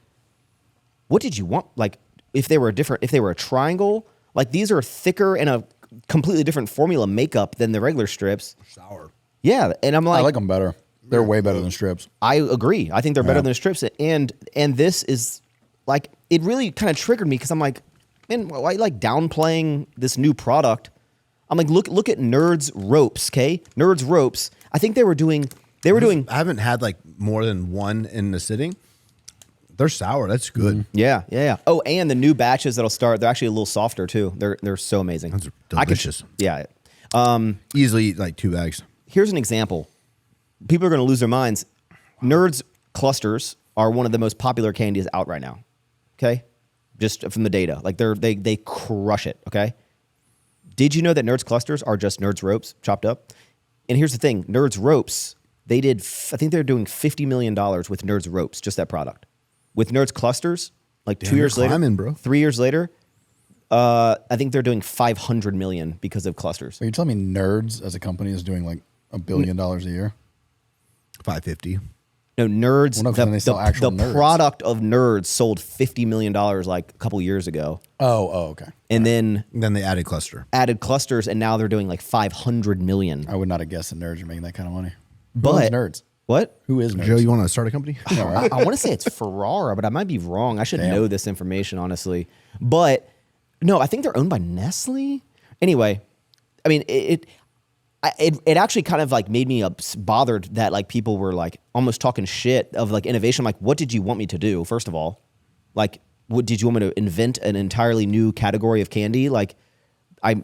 what did you want? Like, if they were a triangle, like these are thicker and a completely different formula makeup than the regular strips. Sour. Yeah, and I'm like, I like them better. They're way better than strips. I agree. I think they're better than strips. And this is like, it really kind of triggered me because I'm like, man, why like downplaying this new product? I'm like, look at Nerds Ropes, okay? Nerds Ropes. I think they were doing. I haven't had like more than one in the sitting. They're sour. That's good. Yeah. Oh, and the new batches that'll start, they're actually a little softer too. They're so amazing. Those are delicious. Yeah. Easily eat like 2 bags. Here's an example. People are going to lose their minds. Nerds clusters are one of the most popular candies out right now. Okay? Just from the data. Like they crush it, okay? Did you know that Nerds clusters are just Nerds Ropes chopped up? And here's the thing. Nerds Ropes, I think they're doing $50 million with Nerds Ropes, just that product. With Nerds clusters, Like Damn, 2 years you're later, climbing, bro. 3 years later, I think they're doing 500 million because of clusters. Are you telling me Nerds as a company is doing like $1 billion a year? 550. No, Nerds. Well, no, 'cause then they sell actual the Nerds. product of Nerds sold $50 million like a couple years ago, Oh, okay. and then Then they added cluster. added clusters, and now they're doing like 500 million. I would not have guessed that Nerds are making that kind of money. But- Who owns Nerds? What? Who is Nerds? Joe, you want to start a company? I want to say it's Ferrara, but I might be wrong. I should Damn. know this information, honestly. But no, I think they're owned by Nestle. Anyway, I mean, it actually kind of like made me bothered that like people were like almost talking shit of like innovation. Like, what did you want me to do? First of all, like, what did you want me to invent an entirely new category of candy? Like, Yeah,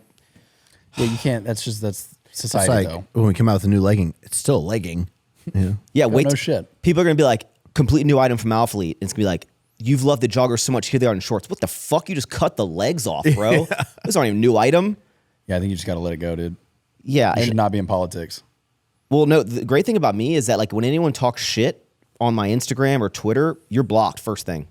you can't. That's It's society, like though. when we come out with a new legging, it's still a legging. Yeah. yeah, wait. no shit. People are gonna be like, complete new item from Alphalete. It's gonna be like, you've loved the joggers so much. Here they are in shorts. What the fuck? You just cut the legs off, bro. Those aren't even a new item. Yeah, I think you just got to let it go, dude. Yeah, You should not be in politics. well, no. The great thing about me is that like when anyone talks shit on my Instagram or Twitter, you're blocked first thing.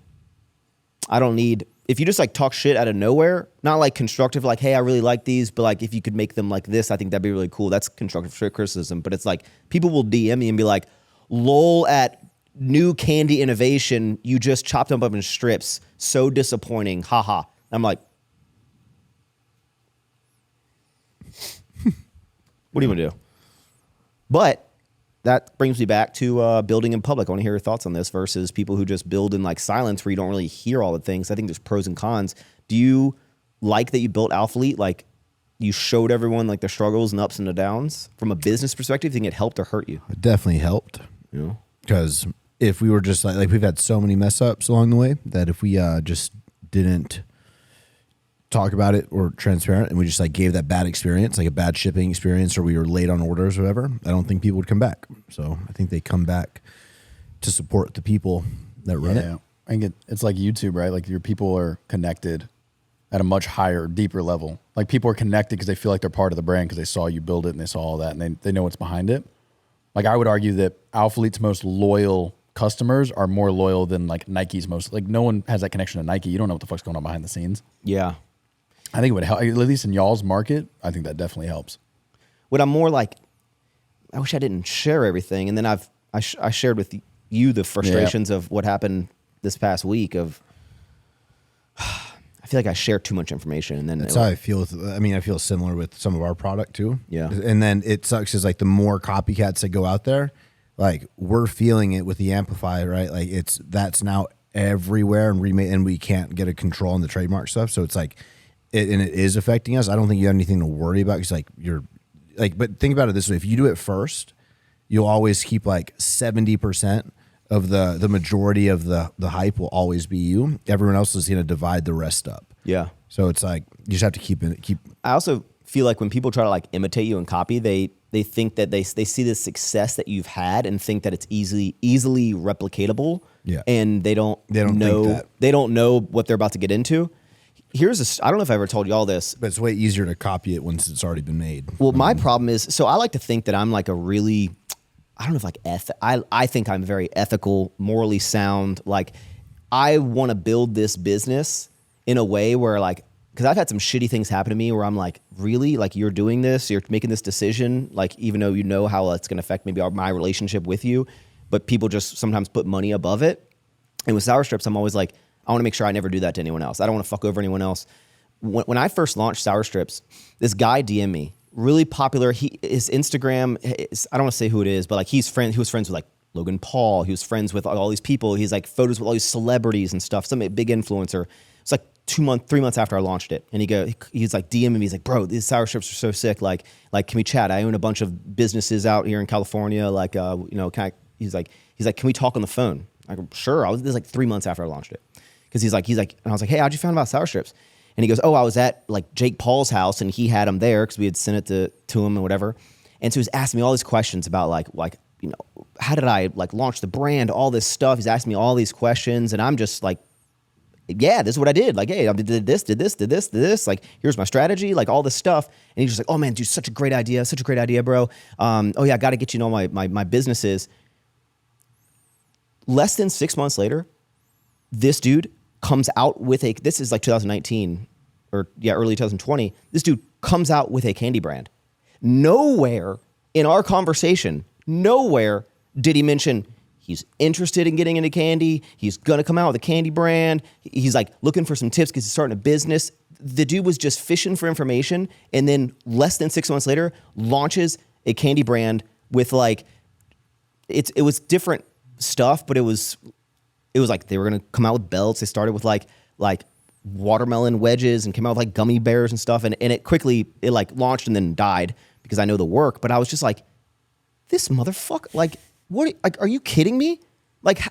I don't need if you just like talk shit out of nowhere, not like constructive, like hey, I really like these, but like if you could make them like this, I think that'd be really cool. That's constructive criticism. But it's like people will DM me and be like, "Lol at new candy innovation, you just chopped them up in strips. So disappointing, haha." I'm like, what do you want to do? But that brings me back to building in public. I want to hear your thoughts on this versus people who just build in like silence where you don't really hear all the things. I think there's pros and cons. Do you like that you built Alphalete? Like you showed everyone like the struggles and ups and the downs from a business perspective? Do you think it helped or hurt you? It definitely helped. Yeah. Because if we were just like we've had so many mess ups along the way that if we just didn't talk about it or transparent and we just like gave that bad experience, like a bad shipping experience, or we were late on orders or whatever, I don't think people would come back. So I think they come back to support the people that run it. I think it's like YouTube, right? Like your people are connected at a much higher, deeper level. Like people are connected because they feel like they're part of the brand because they saw you build it and they saw all that and they know what's behind it. Like I would argue that Alphalete's most loyal customers are more loyal than like Nike's most. Like no one has that connection to Nike. You don't know what the fuck's going on behind the scenes. Yeah. I think it would help, at least in y'all's market. I think that definitely helps. What I'm more like, I wish I didn't share everything. And then I shared with you the frustrations of what happened this past week of, I feel like I share too much information. And then That's how I feel. I mean, I feel similar with some of our product too. Yeah. And then it sucks is like the more copycats that go out there, like we're feeling it with the Amplify, right? Like that's now everywhere and we can't get a control on the trademark stuff. So it's like, it is affecting us. I don't think you have anything to worry about because like you're like, but think about it this way. If you do it first, you'll always keep like 70% of the majority of the hype will always be you. Everyone else is going to divide the rest up. Yeah. So it's like, you just have to keep. I also feel like when people try to like imitate you and copy, they think that they see the success that you've had and think that it's easily replicatable. Yeah. And they don't think know that. they don't know what they're about to get into. I don't know if I ever told you all this. But it's way easier to copy it once it's already been made. Well, my problem is, so I like to think that I'm like a really, I don't know if like I think I'm very ethical, morally sound. Like I want to build this business in a way where like, because I've had some shitty things happen to me where I'm like, really? Like you're doing this, you're making this decision, like even though you know how it's going to affect maybe my relationship with you, but people just sometimes put money above it. And with Sour Strips, I'm always like, I want to make sure I never do that to anyone else. I don't want to fuck over anyone else. When I first launched Sour Strips, this guy DM'd me, really popular. His Instagram, I don't want to say who it is, but like he was friends with like Logan Paul. He was friends with all these people. He's like photos with all these celebrities and stuff. Some big influencer. It's like 3 months after I launched it. And he's like DMing me. He's like, bro, these Sour Strips are so sick. Like, can we chat? I own a bunch of businesses out here in California. Like, he's like, can we talk on the phone? I go, sure. This is like 3 months after I launched it. Because he's like, and I was like, hey, how'd you find about Sour Strips? And he goes, oh, I was at like Jake Paul's house and he had them there because we had sent it to him and whatever. And so he's asking me all these questions about like, how did I like launch the brand, all this stuff. He's asking me all these questions and I'm just like, yeah, this is what I did. Like, hey, I did this. Like, here's my strategy, like all this stuff. And he's just like, oh man, dude, such a great idea, bro. Oh yeah, I got to get you to know my businesses. Less than 6 months later, this dude comes out with this is like 2019 or early 2020. This dude comes out with a candy brand. Nowhere in our conversation, nowhere did he mention he's interested in getting into candy. He's going to come out with a candy brand. He's like looking for some tips because he's starting a business. The dude was just fishing for information. And then less than 6 months later, launches a candy brand with like, it was different stuff, but it was like they were going to come out with belts. They started with like watermelon wedges and came out with like gummy bears and stuff. And it quickly, it like launched and then died because I know the work. But I was just like, this motherfucker, like, what? Like, are you kidding me? Like,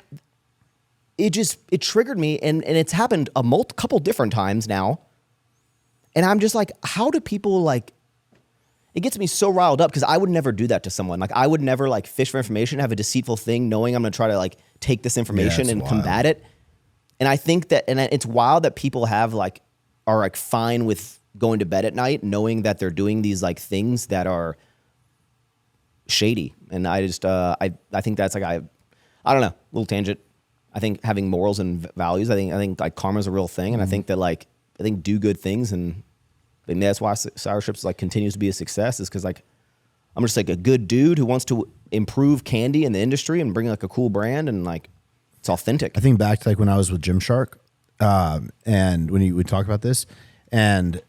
it triggered me, and it's happened a couple different times now. And I'm just like, how do people like? It gets me so riled up because I would never do that to someone. Like, I would never like fish for information, have a deceitful thing, knowing I'm gonna try to like take this information and combat it. And I think that, and it's wild that people are like fine with going to bed at night, knowing that they're doing these like things that are shady. And I just I think that's like I don't know, little tangent. I think having morals and values, I think like karma's a real thing, and I think that like do good things, and that's why Sour Strips like continues to be a success, is because like I'm just like a good dude who wants to improve candy in the industry and bring like a cool brand, and like it's authentic. I think back to like when I was with Gymshark, and when we talk about this, and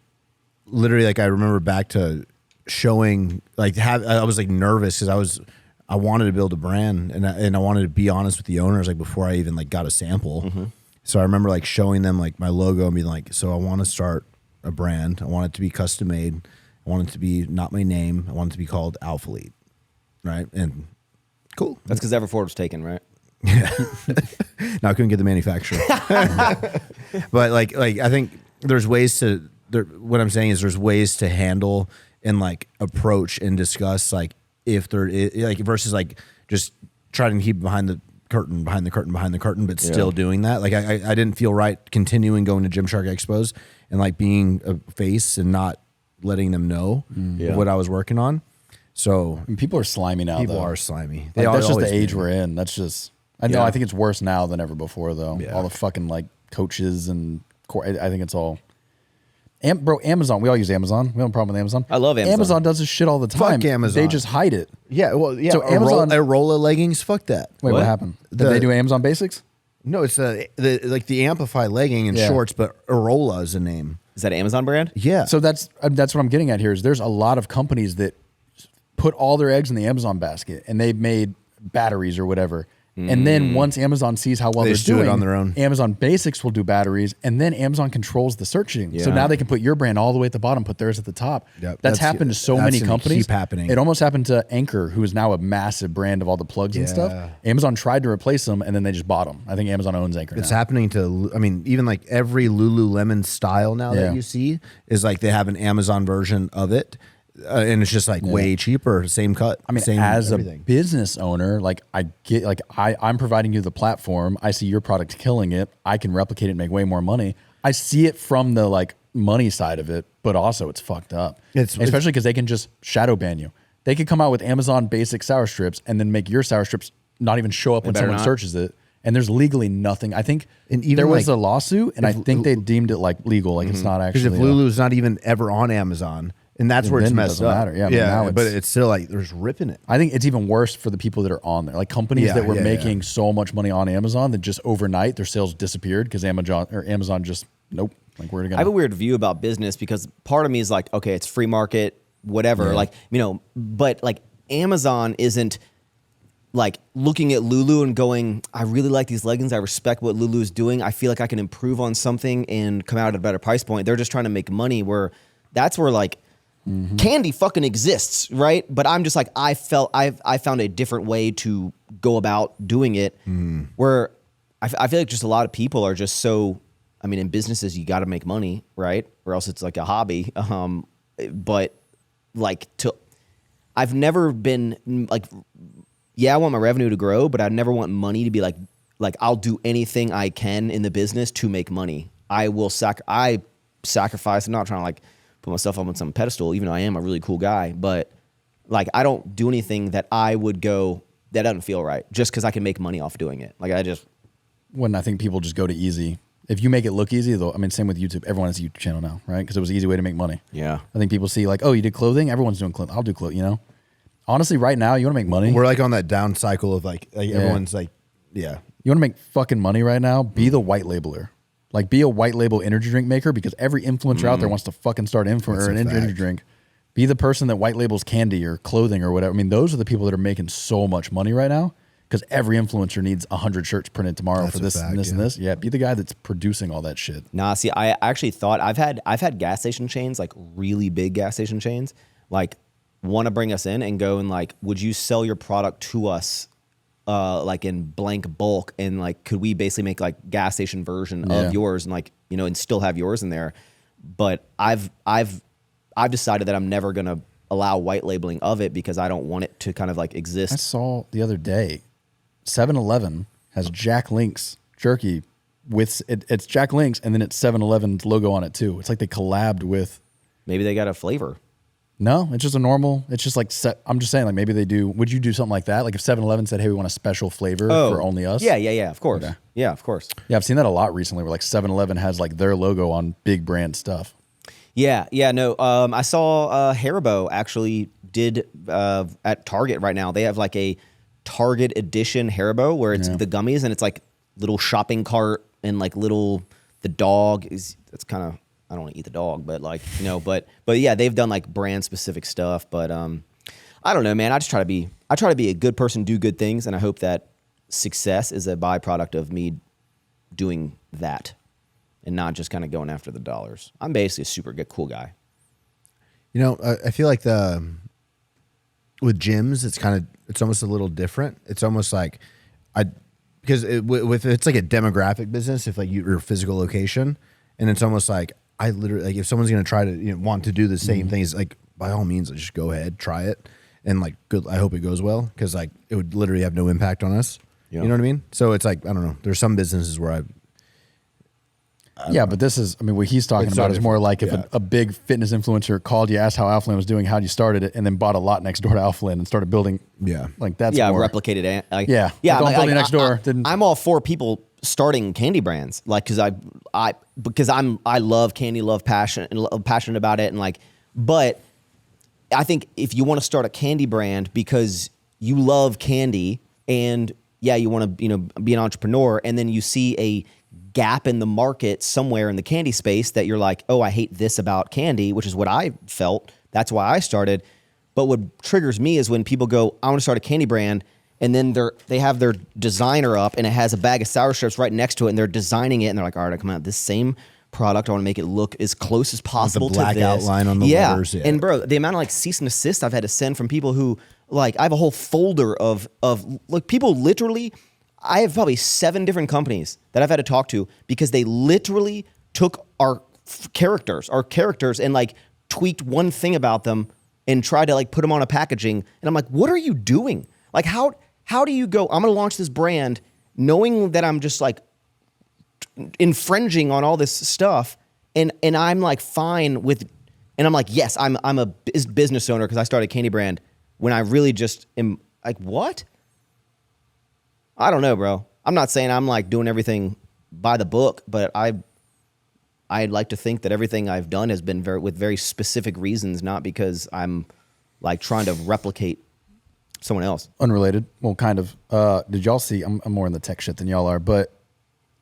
literally like I remember back to showing like I was like nervous because I wanted to build a brand, and I wanted to be honest with the owners like before I even like got a sample. Mm-hmm. So I remember like showing them like my logo and being like, so I want to start a brand. I want it to be custom made. I want it to be not my name. I want it to be called Alpha Lead, right? And cool. That's because Everford was taken, right? Yeah. No, I couldn't get the manufacturer. But like I think there's ways to. What I'm saying is there's ways to handle and like approach and discuss like if there is like versus like just trying to keep behind the curtain, but still doing that. Like I didn't feel right continuing going to Gymshark Expos and like being a face and not letting them know what I was working on. So I mean, people are slimy now. People are slimy. Like, that's just the age we're in. That's just I know. I think it's worse now than ever before though. Yeah. All the fucking like coaches and I think it's all. Bro, Amazon. We all use Amazon. We have a problem with Amazon. I love Amazon. Amazon does this shit all the time. Fuck Amazon. They just hide it. Yeah, well, yeah. So Amazon, a roll of leggings. Fuck that. Wait, what happened? Did they do Amazon Basics? No, it's the Amplify legging and shorts, but Arola is a name. Is that an Amazon brand? Yeah. So that's what I'm getting at here. Is there's a lot of companies that put all their eggs in the Amazon basket, and they've made batteries or whatever. And then once Amazon sees how well they're doing, do it on their own. Amazon Basics will do batteries, and then Amazon controls the searching. Yeah. So now they can put your brand all the way at the bottom, put theirs at the top. Yep. That's happened to so many companies. Keep happening. It almost happened to Anchor, who is now a massive brand of all the plugs and stuff. Amazon tried to replace them, and then they just bought them. I think Amazon owns Anchor. It's happening to, I mean, even like every Lululemon style now that you see is like they have an Amazon version of it. And it's just like way cheaper, same cut. I mean, as everything. A business owner, like I get, like I'm providing you the platform. I see your product killing it. I can replicate it and make way more money. I see it from the like money side of it, but also it's fucked up. Especially because they can just shadow ban you. They could come out with Amazon basic sour strips and then make your sour strips not even show up when someone searches it. And there's legally nothing. I think there was a lawsuit, and I think they deemed it like legal. Like it's not actually. Because if Lulu's not even ever on Amazon. And that's where it's messed up. Matter. Yeah, but it's still like there's ripping it. I think it's even worse for the people that are on there, like companies that were making so much money on Amazon that just overnight their sales disappeared because Amazon just nope. Like we're gonna. I have a weird view about business because part of me is like, okay, it's free market, whatever. Yeah. Like but like Amazon isn't like looking at Lulu and going, I really like these leggings. I respect what Lulu is doing. I feel like I can improve on something and come out at a better price point. They're just trying to make money. That's where like. Mm-hmm. Candy fucking exists, right? But I'm just like I found a different way to go about doing it. Where I feel like just a lot of people are just so. I mean, in businesses you got to make money, right? Or else it's like a hobby. But like I've never been like, I want my revenue to grow, but I never want money to be like I'll do anything I can in the business to make money. I will sacrifice. I'm not trying to like. Put myself up on some pedestal, even though I am a really cool guy. But like, I don't do anything that I would go, that doesn't feel right just because I can make money off doing it. Like I think people just go to easy If you make it look easy, though, I mean, same with YouTube. Everyone has a YouTube channel now, right? Because it was an easy way to make money. Yeah. I think people see like, oh, you did clothing? Everyone's doing clothing. I'll do clothing, you know? Honestly, right now, you want to make money? We're like on that down cycle of like everyone's like, yeah. You want to make fucking money right now? Be the white labeler. Like, be a white label energy drink maker because every influencer out there wants to fucking start an energy drink. Be the person that white labels candy or clothing or whatever. I mean, those are the people that are making so much money right now. Because every influencer needs 100 shirts printed tomorrow for this and this and this. Yeah, be the guy that's producing all that shit. Nah, see, I actually thought I've had gas station chains, like really big gas station chains, like want to bring us in and go and like, would you sell your product to us, like in blank bulk, and like, could we basically make like gas station version of yours and like, you know, and still have yours in there? But I've decided that I'm never gonna allow white labeling of it because I don't want it to kind of like exist. I saw the other day. 7-Eleven has Jack Link's jerky with it's Jack Link's and then it's 7-Eleven's logo on it too. It's like they collabed with. Maybe they got a flavor. No, it's just a normal. It's just like I'm just saying, like maybe they do. Would you do something like that? Like if 7-Eleven said, "Hey, we want a special flavor for only us." Yeah, of course. Okay. Yeah, of course. Yeah, I've seen that a lot recently. Where like 7-Eleven has like their logo on big brand stuff. Yeah, no. I saw Haribo actually did at Target right now. They have like a Target edition Haribo where it's the gummies and it's like little shopping cart and like the dog is, that's kind of, I don't want to eat the dog, but like, you know, but yeah, they've done like brand specific stuff, but I don't know, man. I try to be a good person, do good things. And I hope that success is a byproduct of me doing that and not just kind of going after the dollars. I'm basically a super good, cool guy. You know, I feel like with gyms, it's almost a little different. It's almost like because it's like a demographic business. If like you're a physical location, and it's almost like I literally like if someone's gonna try to want to do the same things, like by all means, like, just go ahead, try it, and like good. I hope it goes well because like it would literally have no impact on us. You know what I mean? So it's like I don't know. There's some businesses where I but this is, I mean, what he's talking about is more like if a big fitness influencer called you, asked how Alphalin was doing, how you started it, and then bought a lot next door to Alphalin and started building. Yeah. Like that's more. Replicated it. Like, yeah. Like, building next door. I'm all for people starting candy brands. Like, cause I love candy, passionate about it. And like, but I think if you want to start a candy brand because you love candy and you want to, be an entrepreneur, and then you see a gap in the market somewhere in the candy space that you're like, oh, I hate this about candy, which is what I felt. That's why I started. But what triggers me is when people go, I want to start a candy brand, and then they have their designer up and it has a bag of sour strips right next to it, and they're designing it, and they're like, all right, I come out this same product, I want to make it look as close as possible to this. The black outline on the letters. Yeah. And bro, the amount of like cease and desist I've had to send from people who like, I have a whole folder of like people literally. I have probably 7 different companies that I've had to talk to because they literally took our characters and like tweaked one thing about them and tried to like put them on a packaging. And I'm like, what are you doing? Like, how do you go, I'm going to launch this brand knowing that I'm just like infringing on all this stuff. And I'm like fine with, and I'm like, yes, I'm a business owner because I started a candy brand when I really just am like, what? I don't know, bro. I'm not saying I'm like doing everything by the book, but I'd like to think that everything I've done has been with very specific reasons, not because I'm like trying to replicate someone else. Unrelated. Well, kind of. Did y'all see? I'm more in the tech shit than y'all are, but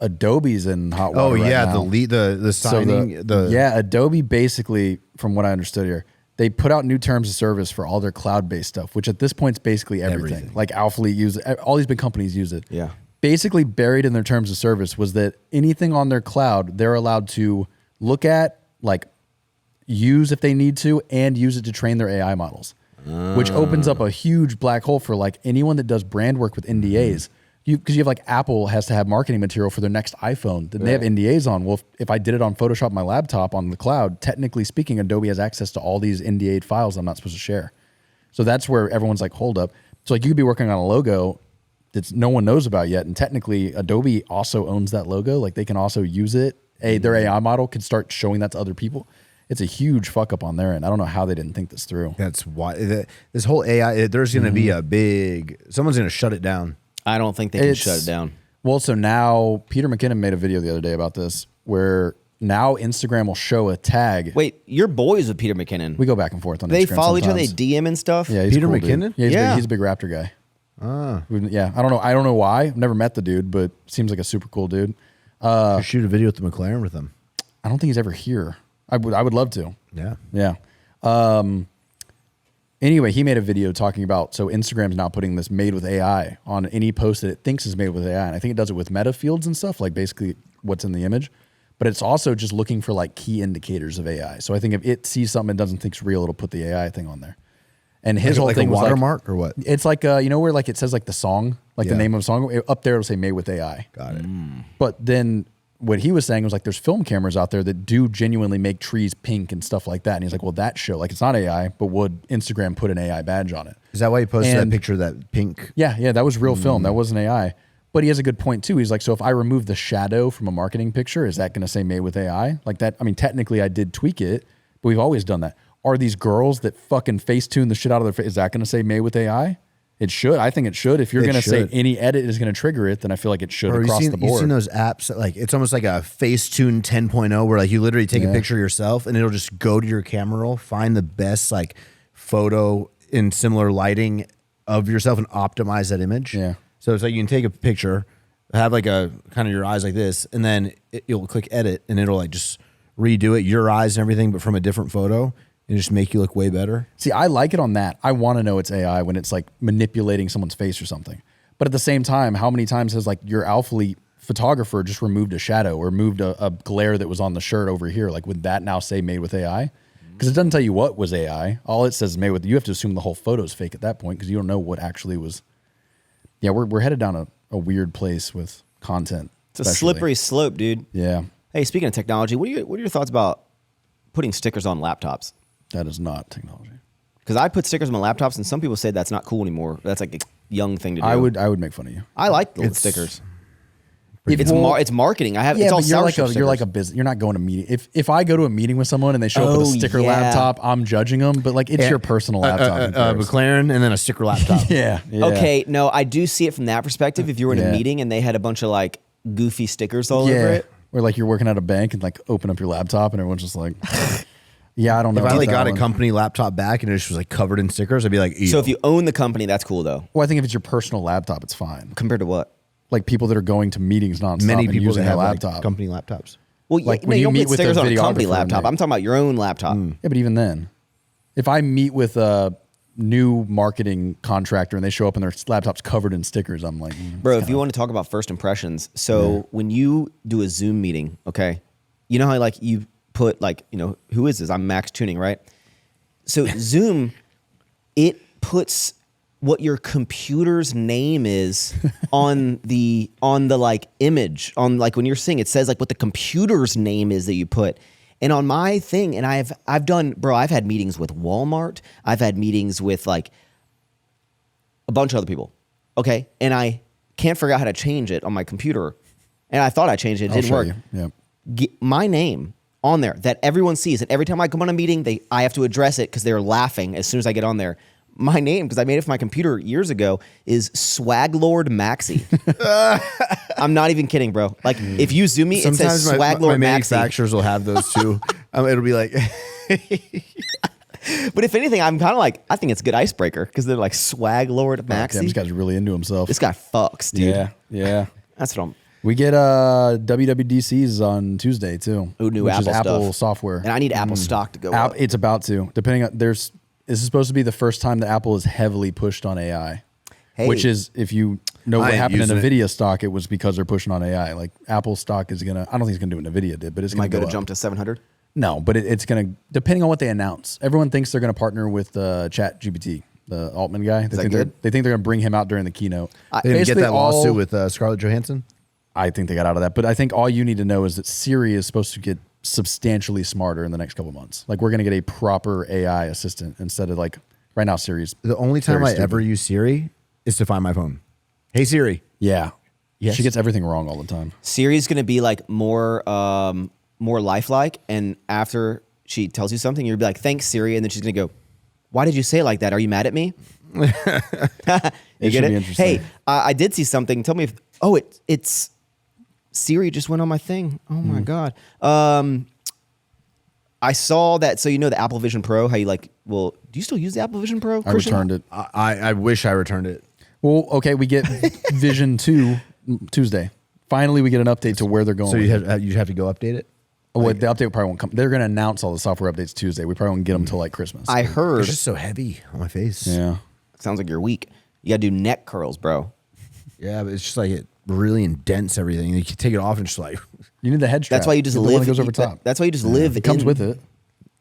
Adobe's in hot water. Oh yeah, now. the signing. Adobe basically, from what I understood here, they put out new terms of service for all their cloud-based stuff, which at this point is basically everything. Like Alphalete use it. All these big companies use it. Yeah. Basically buried in their terms of service was that anything on their cloud, they're allowed to look at, like use if they need to, and use it to train their AI models, which opens up a huge black hole for like anyone that does brand work with NDAs. Because you have like Apple has to have marketing material for their next iPhone. Then they have NDAs on. Well, if I did it on Photoshop on my laptop on the cloud, technically speaking, Adobe has access to all these NDA files I'm not supposed to share. So that's where everyone's like, hold up. So like you could be working on a logo that no one knows about yet, and technically Adobe also owns that logo. Like they can also use it. Their AI model could start showing that to other people. It's a huge fuck up on their end. I don't know how they didn't think this through. That's why this whole AI. There's going to be someone's going to shut it down. I don't think they can shut it down. Well, so now Peter McKinnon made a video the other day about this where now Instagram will show a tag. Wait, you're boys with Peter McKinnon. We go back and forth on They Instagram follow each other, they sometimes. DM and stuff. Yeah, he's Peter cool, dude. McKinnon? Yeah, Yeah. he's a big Raptor guy. Yeah, I don't know why. I've never met the dude, but seems like a super cool dude. You shoot a video with the McLaren with him. I don't think he's ever here. I would love to. Yeah. Yeah. Anyway, he made a video talking about, so Instagram's now putting this made with AI on any post that it thinks is made with AI. And I think it does it with meta fields and stuff, like basically what's in the image. But it's also just looking for like key indicators of AI. So I think if it sees something it doesn't think's real, it'll put the AI thing on there. And his whole like thing a was watermark or what? it's like, you know, where like it says like the song, like the Yeah. name of a song, up there it'll say made with AI. Got it. But then what he was saying was like, there's film cameras out there that do genuinely make trees pink and stuff like that. And he's like, well, that show, like it's not AI, but would Instagram put an AI badge on it? Is that why you posted And- that picture of that pink? Yeah, that was real film. That wasn't AI. But he has a good point too. He's like, so if I remove the shadow from a marketing picture, is that going to say made with AI? Like that, I mean, technically I did tweak it, but we've always done that. Are these girls that fucking Facetune the shit out of their face, is that going to say made with AI? It should. I think it should. If you're It going to say should. any edit is going to trigger it, then I feel like it should Or across the you've board. seen those apps that, like, it's almost like a Facetune 10.0 where like you literally take a Yeah. picture of yourself and it'll just go to your camera roll, find the best like photo in similar lighting of yourself and optimize that image. Yeah. So it's like you can take a picture, have like a kind of your eyes like this, and then you'll click edit and it'll like just redo it, your eyes and everything, but from a different photo and just make you look way better. See, I like it on that. I want to know it's AI when it's like manipulating someone's face or something. But at the same time, how many times has like your Alphalete photographer just removed a shadow or moved a glare that was on the shirt over here? Like, would that now say made with AI? Because it doesn't tell you what was AI. All it says is made with. You have to assume the whole photo's fake at that point because you don't know what actually was. Yeah, we're headed down a weird place with content. It's a especially. slippery slope, dude. Yeah, Hey, speaking of technology, what are your thoughts about putting stickers on laptops? that is not technology. Because I put stickers on my laptops, and some people say that's not cool anymore. That's like a young thing to do. I would make fun of you. I like the It's- stickers. If- It's well, it's marketing. Yeah, it's all but you're like Sourship you're like a stickers. business. You're not going to meeting. If I go to a meeting with someone and they show up with Oh, a sticker yeah. laptop, I'm judging them. But like it's your personal laptop. Who cares? McLaren and then a sticker laptop. yeah. Okay, no, I do see it from that perspective. If you were in Yeah. a meeting and they had a bunch of like goofy stickers all over Yeah. it. Or like you're working at a bank and like open up your laptop and everyone's just like, yeah, I don't know. If I about like that got a one. company laptop back and it just was like covered in stickers, I'd be like, So if you own the company, that's cool though. Well, I think if it's your personal laptop, it's fine. Compared to what? Like people that are going to meetings nonstop many and people using that have their like, laptop. company laptops. Well, Like, yeah, when no, you you don't meet put with a stickers on a company videographer laptop. and they- I'm talking about your own laptop. Yeah, but even then, if I meet with a new marketing contractor and they show up and their laptop's covered in stickers, I'm like, Bro, if you want to talk about first impressions, so when you do a Zoom meeting, okay, you know how like you put like, you know, who is this? I'm Max Tuning, right? So Zoom, it puts what your computer's name is on the like image, on like when you're seeing it says like what the computer's name is that you put. And on my thing, and I've done, bro, I've had meetings with Walmart. I've had meetings with like a bunch of other people. Okay. And I can't figure out how to change it on my computer. And I thought I changed it. It I'll didn't show work. you. Yeah. Get my name on there that everyone sees. And every time I come on a meeting, I have to address it because they're laughing as soon as I get on there. My name, because I made it for my computer years ago, is Swag Lord Maxi. I'm not even kidding, bro. Like if you zoom me, it says Sometimes Swag my Lord Maxi. manufacturers will have those too. It'll be like, But if anything, I'm kind of like, I think it's a good icebreaker because they're like Swag Lord Damn, Maxi. this guy's really into himself. This guy fucks, dude. Yeah. Yeah. That's what I'm. We get WWDCs on Tuesday too. Ooh, new which Apple is Apple stuff. software. And I need Apple stock to go up. It's about to. Depending on this is supposed to be the first time that Apple is heavily pushed on AI. Hey. Which is if you know I what ain't happened in using it. Nvidia stock, it was because they're pushing on AI. Like Apple stock is gonna. I don't think it's gonna do what Nvidia did, but it's Might gonna go go to up. jump to 700. No, but it's gonna depending on what they announce. Everyone thinks they're gonna partner with Chat GPT, the Altman guy. that They good? think they're gonna bring him out during the keynote. they didn't get Basically that all- lawsuit with Scarlett Johansson. I think they got out of that. But I think all you need to know is that Siri is supposed to get substantially smarter in the next couple months. Like we're going to get a proper AI assistant instead of like right now Siri's. The only time very I ever stupid. use Siri is to find my phone. Hey Siri. Yeah. Yes. She gets everything wrong all the time. Siri's going to be like more lifelike. And after she tells you something, you'll be like, thanks, Siri. And then she's going to go, why did you say it like that? Are you mad at me? You It get should it? be interesting. Hey, I did see something. Tell me if Oh, it's Siri just went on my thing. Oh my God. I saw that. So, the Apple Vision Pro, how you do you still use the Apple Vision Pro? I returned it. I wish I returned it. Well, okay, we get Vision 2 Tuesday. Finally, we get an update to where they're going. So you have to go update it? Oh, the update probably won't come. They're going to announce all the software updates Tuesday. We probably won't get them till like Christmas. I heard. It's just so heavy on my face. Yeah. Sounds like you're weak. You got to do neck curls, bro. Yeah, but it's just like it really indents everything. You can take it off and just like. You need the head strap. That's why you just The one live. that goes over top. That's why you just live. It comes with it.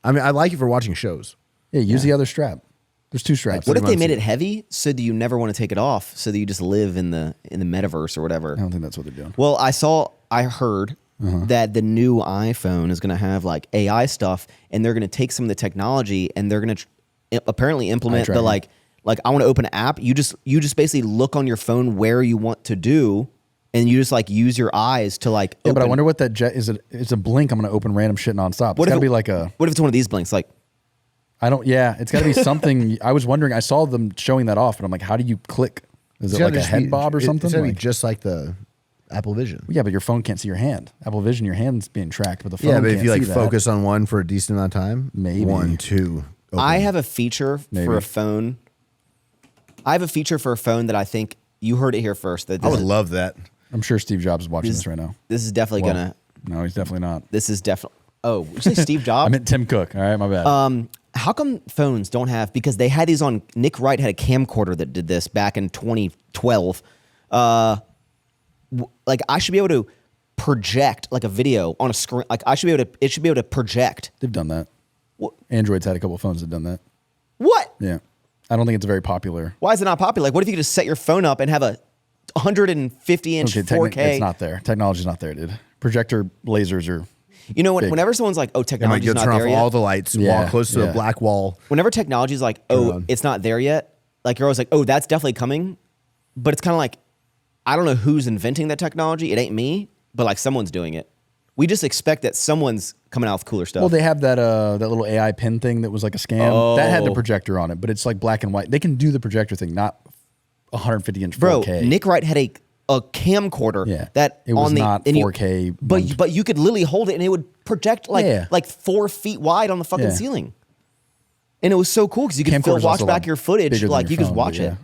I mean, I like it for watching shows. Yeah, use the other strap. There's 2 straps. What if they made it heavy so that you never want to take it off, so that you just live in the metaverse or whatever? I don't think that's what they're doing. Well, I heard that the new iPhone is going to have like AI stuff, and they're going to take some of the technology and they're going to apparently implement the like I want to open an app. You just basically look on your phone where you want to do, and you just like use your eyes to like. Yeah, but I open. wonder what that jet is. It's a blink. I'm going to open random shit nonstop. It's got to be like a. What if it's one of these blinks? Like, Yeah, it's got to be something. I was wondering. I saw them showing that off, and I'm like, how do you click? Is it like a head bob or something? It's gotta be Like- just like the Apple Vision. Yeah, but your phone can't see your hand. Apple Vision, your hand's being tracked, but the phone Yeah, but can't if you like see that. focus on one for a decent amount of time, Maybe. 1, 2. Open. I have a feature for a phone. I have a feature for a phone that I think you heard it here first. That I would love that. I'm sure Steve Jobs is watching this right now. This is definitely Well, gonna. No, he's definitely not. This is definitely. Oh, did you say Steve Jobs? I meant Tim Cook. All right, my bad. How come phones don't have, because they had these on, Nick Wright had a camcorder that did this back in 2012. Like I should be able to project like a video on a screen. Like it should be able to project. They've done that. What? Android's had a couple of phones that have done that. What? Yeah. I don't think it's very popular. Why is it not popular? Like what if you could just set your phone up and have a 150-inch 4K? It's not there. Technology's not there, dude. Projector lasers are. Whenever someone's like, oh, And like technology's you'll not turn there off yet. all the lights, Yeah, walk close to yeah. a black wall. Whenever technology's like, oh, it's not there yet, like you're always like, oh, that's definitely coming. But it's kind of like, I don't know who's inventing that technology. It ain't me, but like someone's doing it. We just expect that someone's coming out with cooler stuff. Well, they have that little AI pin thing that was like a scam. That had the Oh. projector on it, but it's like black and white. They can do the projector thing, not 150-inch 4K. Bro, Nick Wright had a camcorder Yeah. that It was on the not and 4K. but you could literally hold it and it would project like 4 feet wide on the fucking Yeah. ceiling. And it was so cool because you could still Camcorder's watch also, back like, your footage, bigger than like your you could phone, watch but it.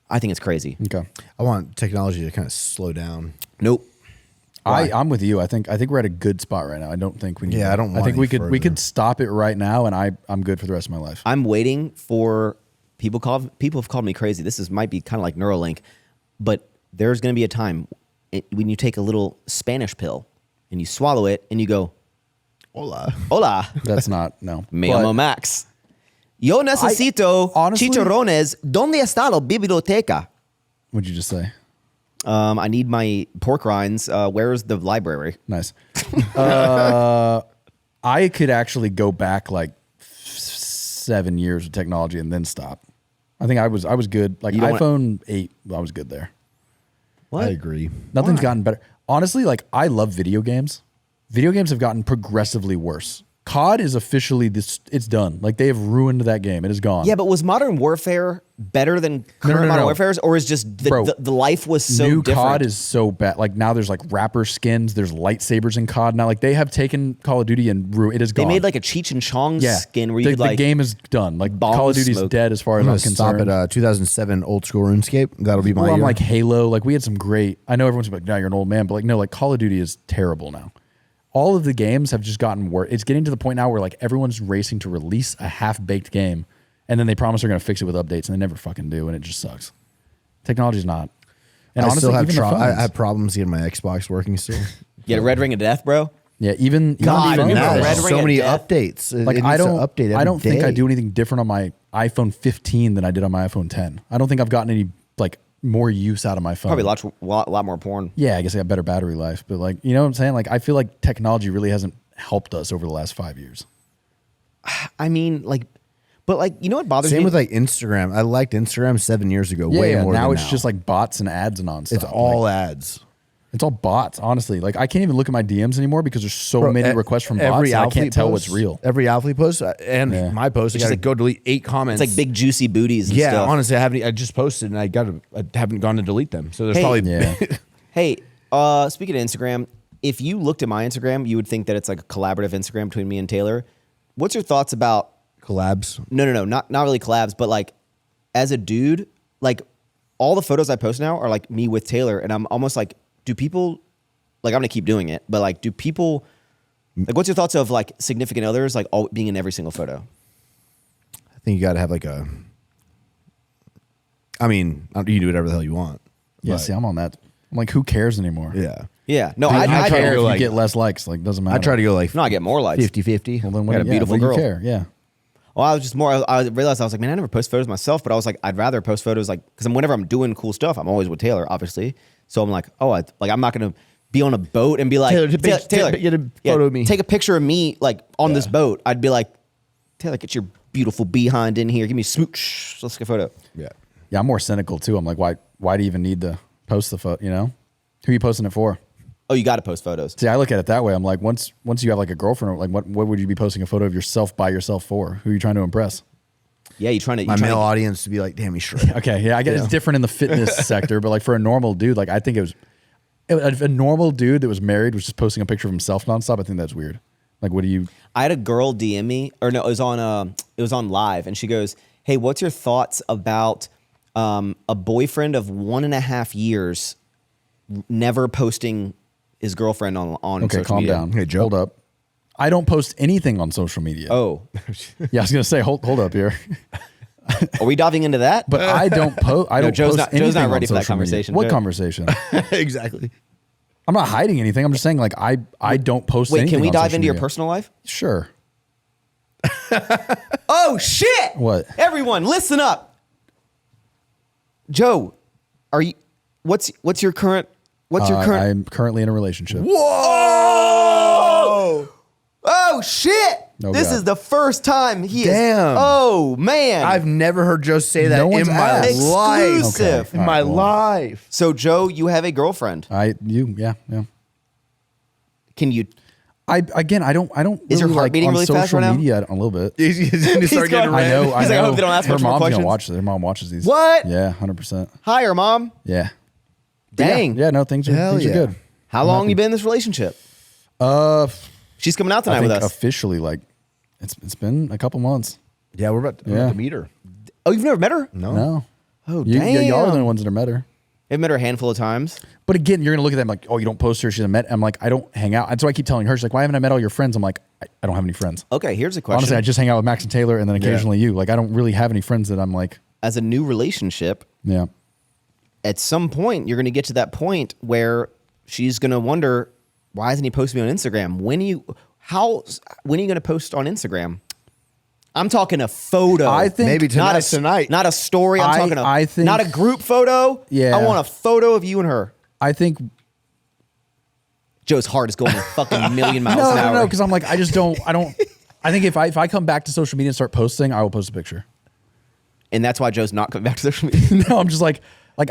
I think it's crazy. Okay. I want technology to kind of slow down. Nope. I'm with you. I think we're at a good spot right now. I don't think we need. Yeah, I don't I want think any we further. could stop it right now, and I'm good for the rest of my life. I'm waiting for people have called me crazy. Might be kind of like Neuralink, but there's going to be a time when you take a little Spanish pill and you swallow it and you go, Hola. hola, That's not no. me But llamo Max. Yo necesito honestly- chicharrones. ¿Dónde está la biblioteca? What'd you just say? I need my pork rinds. Where's the library? Nice. I could actually go back like 7 years of technology and then stop. I think I was good. Like You don't iPhone 8, I was good there. What? I agree. Nothing's gotten better. Honestly, like I love video games. Video games have gotten progressively worse. COD is officially it's done. Like they have ruined that game. It is gone. Yeah, but was Modern Warfare better than current Modern Warfare's, or is just Bro, the life was so new different? COD is so bad. Like now there's like rapper skins, there's lightsabers in COD now. Like they have taken Call of Duty and it is They gone. made like a Cheech and Chong skin where you the, could like the game is done. Like bomb Call of Duty's smoke. dead as far as I'm I'm gonna stop concerned. at 2007 old school RuneScape. That'll be my Well, I'm year. like Halo. Like we had some great. I know everyone's like, "Now you're an old man," but like no, like Call of Duty is terrible now. All of the games have just gotten worse. It's getting to the point now where like everyone's racing to release a half-baked game, and then they promise they're going to fix it with updates, and they never fucking do, and it just sucks. Technology's not. And I honestly, still have even the I phones. have problems getting my Xbox working still. you get a red ring of death, bro. Yeah, even God, even the remember phones. Red There's Ring so of many Death? updates. It Like needs I to don't update every I don't think I day. do anything different on my iPhone 15 than I did on my iPhone 10. I don't think I've gotten any like more use out of my phone. Probably a lot more porn. Yeah, I guess I got better battery life, but like, you know what I'm saying? Like, I feel like technology really hasn't helped us over the last 5 years. I mean, like, but like, you know what bothers me? Same with like Instagram. I liked Instagram 7 years ago. way yeah, more. now than it's just like bots and ads and nonstop. it's all ads. It's all bots, honestly. Like I can't even look at my DMs anymore because there's so many requests from bots that I can't tell what's real. Every athlete post and my post, I got to go delete 8 comments. It's like big juicy booties and stuff. Honestly, I just posted and I haven't gone to delete them. So there's probably Hey, speaking of Instagram, if you looked at my Instagram, you would think that it's like a collaborative Instagram between me and Taylor. What's your thoughts about collabs? No, not really collabs, but like as a dude, like all the photos I post now are like me with Taylor, and I'm almost like, do people like, I'm gonna keep doing it, but like, do people like, what's your thoughts of like significant others like all being in every single photo? I think you got to have like a. I mean, you can do whatever the hell you want. Yeah, see, I'm on that. I'm like, who cares anymore? Yeah. No, I I care if like, you get less likes. Like, doesn't matter. I try to go like no, I get more likes. 50-50. Well, then I got a beautiful what do girl. you care? Yeah. Well, I was just more. I realized I was like, man, I never post photos myself, but I was like, I'd rather post photos like because whenever I'm doing cool stuff, I'm always with Taylor, obviously. So I'm like, I'm not gonna be on a boat and be like, Taylor, get a photo of me. Take a picture of me like on this boat. I'd be like, Taylor, get your beautiful behind in here. Give me a smooch. Let's get a photo. Yeah. Yeah, I'm more cynical too. I'm like, why do you even need to post the photo? You know, who are you posting it for? Oh, you got to post photos. See, I look at it that way. I'm like, once you have like a girlfriend, like what would you be posting a photo of yourself by yourself for? Who are you trying to impress? Yeah, you're trying to My male audience to be like, damn, he's shredded. Okay, yeah, I get it's different in the fitness sector, but like for a normal dude, like I think it was a normal dude that was married was just posting a picture of himself nonstop. I think that's weird. Like, what do you? I had a girl DM me, or no, it was on live, and she goes, "Hey, what's your thoughts about a boyfriend of 1.5 years never posting his girlfriend on Okay, social calm media?" down. Hey, Joe. Hold up. I don't post anything on social media. Oh, Yeah, I was gonna say, hold up here. are we diving into that? But I don't post. I don't Joe's post not anything ready on for that social media. conversation. What Joe. conversation? Exactly. I'm not hiding anything. I'm just saying, like, I don't post Wait, anything. can we on dive social into your media. personal life? Sure. Oh shit! What? Everyone, listen up. Joe, are you? What's your current? I'm currently in a relationship. Whoa! Oh shit! Oh, this God. is the first time he is. Damn. Oh man! I've never heard Joe say that No in one's my asked. life. Exclusive. Okay. In my All right, well. life. So Joe, you have a girlfriend. Yeah. Can you? I don't. Is your really, heart like, beating on really fast social right now? media a little bit. He's gonna start getting going- I red. know. He's like, I hope they don't ask her much more mom's questions. gonna watch. Their mom watches these. What? Yeah, 100%. Hi, her mom. Yeah. Dang. Yeah. No, things are Hell things are yeah. good. How long you been in this relationship? She's coming out I tonight think with us. officially, like, it's been a couple months. Yeah, we're about to meet her. Oh, you've never met her? No. Oh, Y'all are damn. the ones that are met her. I've met her a handful of times. But again, you're gonna look at them like, oh, you don't post her. She's a met. I'm like, I don't hang out. And so I keep telling her, she's like, why haven't I met all your friends? I'm like, I don't have any friends. Okay, here's a question. Honestly, I just hang out with Max and Taylor, and then occasionally you. Like, I don't really have any friends that I'm like, As a new relationship, yeah. at some point, you're going to get to that point where she's going to wonder, why hasn't he posted me on Instagram? When are you going to post on Instagram? I'm talking a photo. I think Maybe not tonight. not a story. I'm talking I think- not a group photo. Yeah. I want a photo of you and her. I think Joe's heart is going a fucking million miles an hour. no, because I'm like, I think if I come back to social media and start posting, I will post a picture. And that's why Joe's not coming back to social media. No, I'm just like